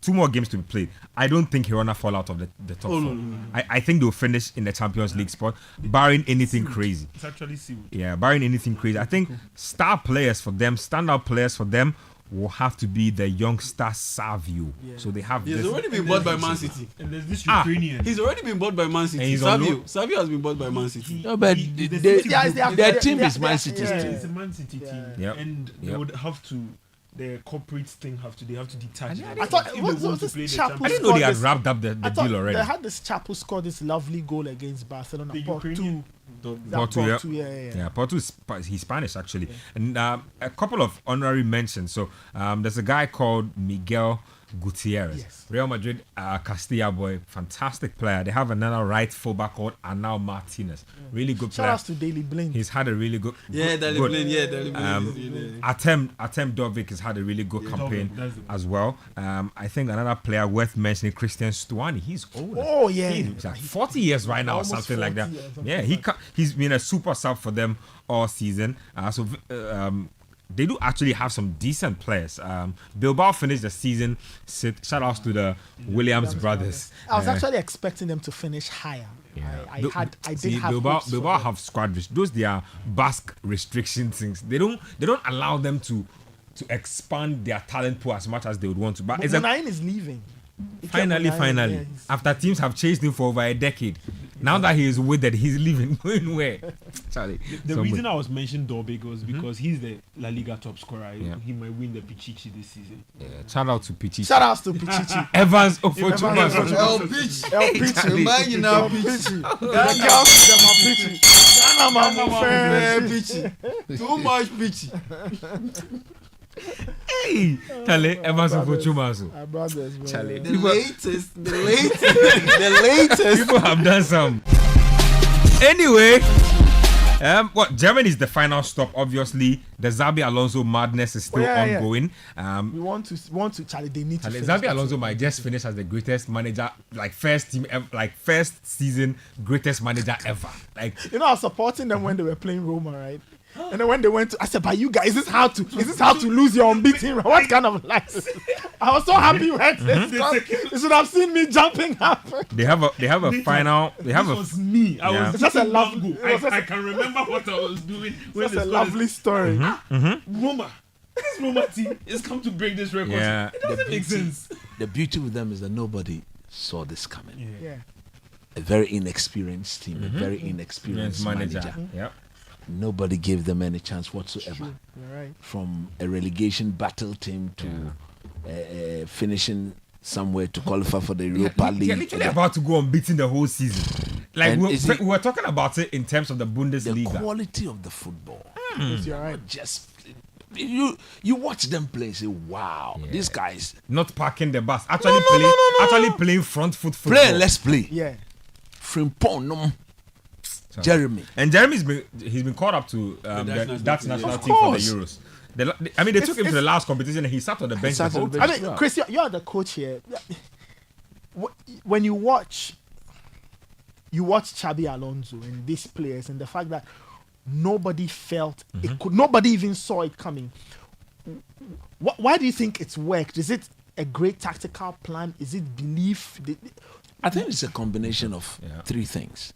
two more games to be played. I don't think Girona fall out of the top 4. No. I think they'll finish in the Champions League spot, barring anything crazy. It's actually sealed. Yeah, barring anything crazy. I think standout players for them will have to be the youngster Savio. Yeah. So they have. He's already been bought by Man City. And there's this Ukrainian. He's already been bought by Man City. Savio has been bought by Man City. No, but their team is Man City. It's a Man City team. Yep. And they would have to. The corporate thing they have to detach. I thought this Chapo. I didn't know they had wrapped up the deal already. They had this Chapo score this lovely goal against Barcelona. Ukrainian. Porto, yeah. Porto he's Spanish actually. Yeah. And a couple of honorary mentions. So there's a guy called Miguel Gutierrez. Yes. Real Madrid, Castilla boy, fantastic player. They have another right fullback called Arnau Martinez. Really good player. Shout out to Daily Blind. He's had a really good. Daily Blind. Artem Dovik has had a really good campaign as well. I think another player worth mentioning, Christian Stuani. He's old. Oh yeah, he's like 40 years right now or something like that. Yeah, he's been a super sub for them all season. they do actually have some decent players. Bilbao finished the season 6th. Shout outs to the Williams brothers. I was actually expecting them to finish higher. I did have hopes Bilbao have squad those they are Basque restriction things. They don't allow them to expand their talent pool as much as they would want to. But it's Munayin is leaving. finally, Yeah, after teams have chased him for over a decade, now that he is withered, he's leaving. Going where? Charlie. The reason I was mentioning Dorbeck was because he's the La Liga top scorer. Yeah. He might win the Pichichi this season. Shout out to Pichichi. Shout outs to Pichichi. Evans Ofochuma. El Pitch. El Pichi. Man, you know, El Pitch. Pichi. The girls, them are Pichi. Ghana man, Very fair. pitchy. Too much pitchy. Hey, Charlie. Evans Ofochuma. My brothers, man. Charlie. The latest. People have done some. Anyway, Germany is the final stop. Obviously, the Xabi Alonso madness is still ongoing. We want to Charlie. They need to. Xabi Alonso might just finish as the greatest manager, like first season greatest manager ever. Like, You know, I was supporting them when they were playing Roma, right? And then when they went to, I said, "But you guys, is this how to lose your unbeaten? What kind of life?" I was so happy when you should have seen me jumping up. they have a final. They have This was me. I Yeah. was It's just a love love- goal. I can remember what I was doing when That's they a scored lovely story. Roma. This Roma team is come to break this record. Yeah. It doesn't make sense. The beauty with them is that nobody saw this coming. Yeah. A very inexperienced team, a very inexperienced manager. Yep. Nobody gave them any chance whatsoever. You're right. From a relegation battle team to finishing somewhere to qualify for the Europa They're League. literally about to go on beating the whole season. Like And we were talking about it in terms of the The Bundesliga. quality of the football. Yes, you're right. Just you watch them play and say, wow, these guys Not parking the bus. Actually playing front foot football. play and let's play. Yeah. Frimpong, Jeremy. And Jeremy's been called up to the Dutch national team for the course. Euros. They took him to the last competition and he sat on the bench. sat the whole on the time. I mean, Chris, you are the coach here. When you watch Xabi Alonso and these players and the fact that nobody felt it could, nobody even saw it coming. Why do you think it's worked? Is it a great tactical plan? Is it belief? I think it's a combination of three things.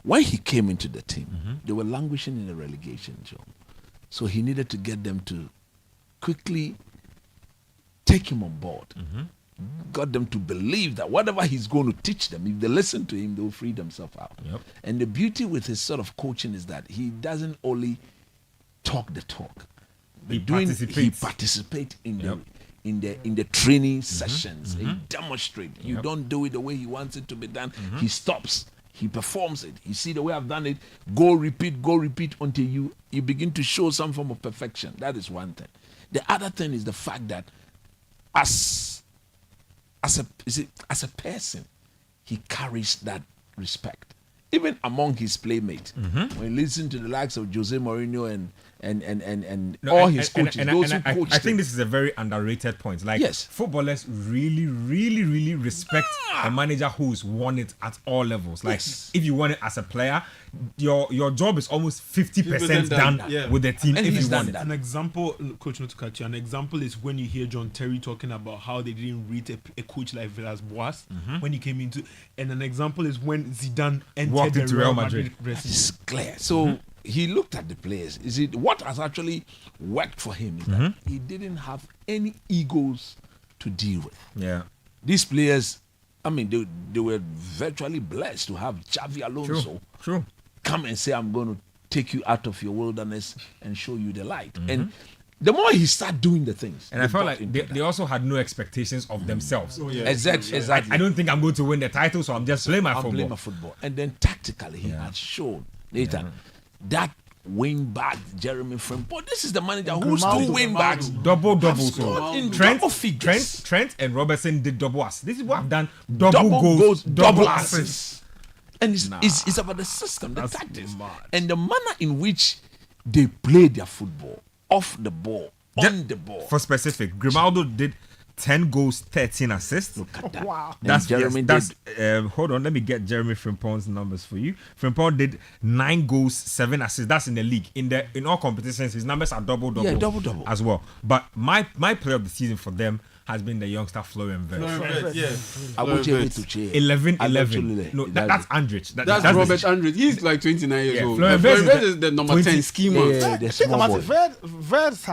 When he came into the team, they were languishing in the relegation zone. So he needed to get them to quickly take him on board. Got them to believe that whatever he's going to teach them, if they listen to him, they'll free themselves out. Yep. And the beauty with his sort of coaching is that he doesn't only talk the talk. He He participates. participates in Yep. in the training sessions. He demonstrates. You Yep. don't do it the way he wants it to be done. He stops. He performs it. You see the way I've done it. Go repeat until you begin to show some form of perfection. That is one thing. The other thing is the fact that as a person, he carries that respect. Even among his playmates. When you listen to the likes of Jose Mourinho and all his coaches, those who coach I think this is a very underrated point. Like, Yes. footballers really, really, really respect a manager who's won it at all levels. Like, Yes. if you won it as a player, your job is almost 50% 50% done yeah. with the team And if he's you won done it. that. An example, coach, not to cut you. An example is when you hear John Terry talking about how they didn't rate a coach like Villas-Boas when he came into. And an example is when Zidane entered Walked the into Real Real Madrid Madrid. dressing It's clear. So he looked at the players. Is it what has actually worked for him? Is that he didn't have any egos to deal with. Yeah. These players, I mean, they were virtually blessed to have Xavi Alonso True. come and say, "I'm going to take you out of your wilderness and show you the light." And the more he started doing the things, And I they felt bought like into they also had no expectations of themselves. Exactly. I don't think I'm going to win the title, so I'm just playing my I'm football. playing my football. And then tactically, he had shown later that wing back Jeremy Frimpong. This is the manager who's two wing backs. Double. scored So in Trent, double figures. Trent and Robertson did double assists. This is what I've done. Double Double goals, goals, double double assists. assists. And it's about the system, the That's tactics, mad. and the manner in which they play their football, off the ball, on the ball. For specific, Grimaldo did 10 goals, 13 assists. Look at that. Wow. And Jeremy hold on, let me get Jeremy Frimpong's numbers for you. Frimpong did 9 goals, 7 assists. That's in the league. In all competitions, his numbers are double double as well. But my player of the season for them has been the youngster Florian Wirtz. I want you to cheer. 11. No, that's Andrich. That's Robert Andrich. He's like 29 years old. Florian Florian Wirtz Wirtz is the number 10 schema. Yeah, the Think small about boy. it. Wirtz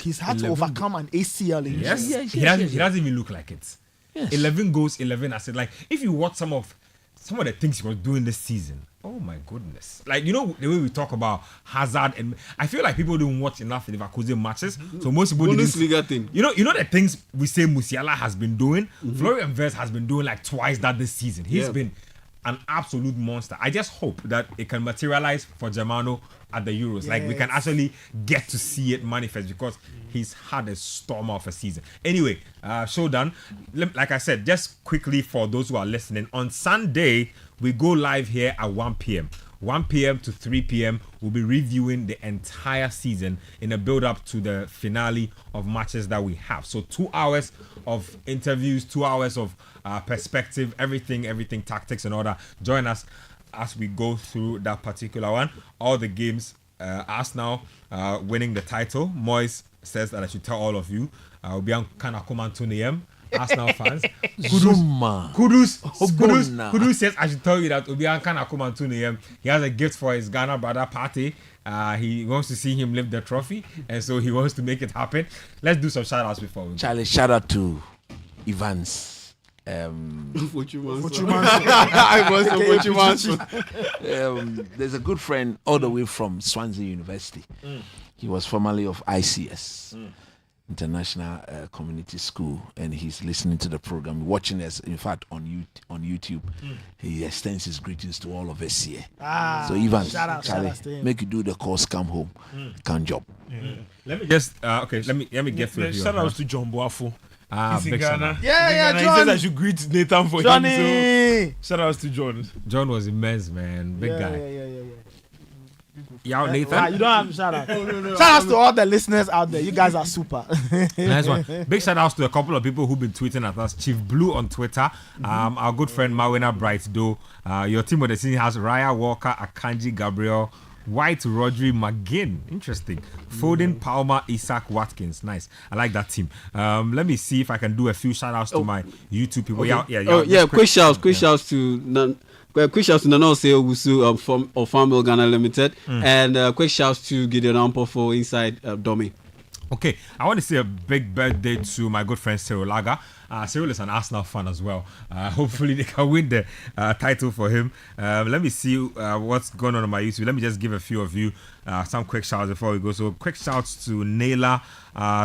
he's had to overcome an ACL injury. Yes, he doesn't even look like it. Yes. 11 goals, 11 assists. Like, if you watch some of the things he was doing this season, oh my goodness. Like, the way we talk about Hazard, and I feel like people don't watch enough Leverkusen matches. So most people Bundesliga thing. You know the things we say Musiala has been doing? Florian Wirtz has been doing like twice that this season. He's been an absolute monster. I just hope that it can materialize for Germano at the Euros. Like, we can actually get to see it manifest, because he's had a storm of a season. Anyway, show done. Like I said, just quickly for those who are listening, on Sunday, we go live here at 1 p.m. 1 p.m. to 3 p.m. we'll be reviewing the entire season in a build-up to the finale of matches that we have. So 2 hours of interviews, 2 hours of perspective, everything, tactics and all that. Join us as we go through that particular one. All the games, Arsenal winning the title. Moyes says that I should tell all of you. Obiang Kanakuma 2 a.m. Arsenal fans. Kudus says I should tell you that Obiang Kanakuma 2 a.m. He has a gift for his Ghana brother party. He wants to see him lift the trophy, and so he wants to make it happen. Let's do some shout outs before we go. Charlie, shout out to Evans. There's a good friend all the way from Swansea University. He was formerly of ICS, International Community School, and he's listening to the program, watching us. In fact, on YouTube, he extends his greetings to all of us here. So, Ivan, Charlie, make you do the course, come home, can job. Let me just let me get through it. Shout out to John Boafo. He's in big Ghana. Yeah, He John. says I should greet Nathan for Johnny. him. So shout out to John. John was immense, man. Big guy. Yeah. Nathan. You don't have to shout out. Shout outs to all the listeners out there. You guys are super. Nice one. Big shout outs to a couple of people who've been tweeting at us. Chief Blue on Twitter. Our good friend Mawena Bright Doe. Your team of the season has Raya Walker, Akanji Gabriel, White, Rodri, McGinn. Interesting. Foden, Palmer, Isaac, Watkins. Nice. I like that team. Let me see if I can do a few shout outs to my YouTube people. Okay. Quick shouts to Nana Owusu from Farmville Ghana Limited, and quick shouts to Gideon Ampo for Inside Domi. Okay, I want to say a big birthday to my good friend Cyril Laga. Cyril is an Arsenal fan as well. Hopefully they can win the title for him. Let me see what's going on my YouTube. Let me just give a few of you some quick shouts before we go. So quick shouts to Naila,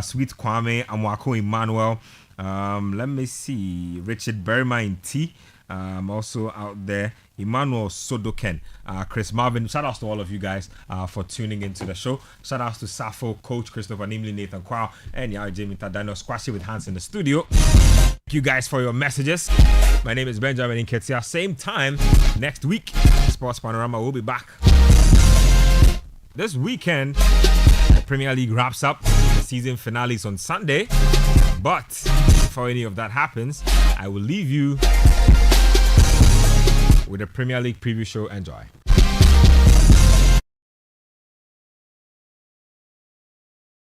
Sweet Kwame, Amwako Emmanuel. Let me see, Richard Berma in T. Also out there, Emmanuel Sodoken, Chris Marvin. Shout outs to all of you guys for tuning into the show. Shout outs to Safo, Coach Christopher Nimley, Nathan Kwao, and Jamie Tadano, Squashy with Hans in the studio. Thank you guys for your messages. My name is Benjamin Inketia. Same time next week, Sports Panorama will be back. This weekend, the Premier League wraps up. The season finale is on Sunday. But before any of that happens, I will leave you with a Premier League preview show. Enjoy.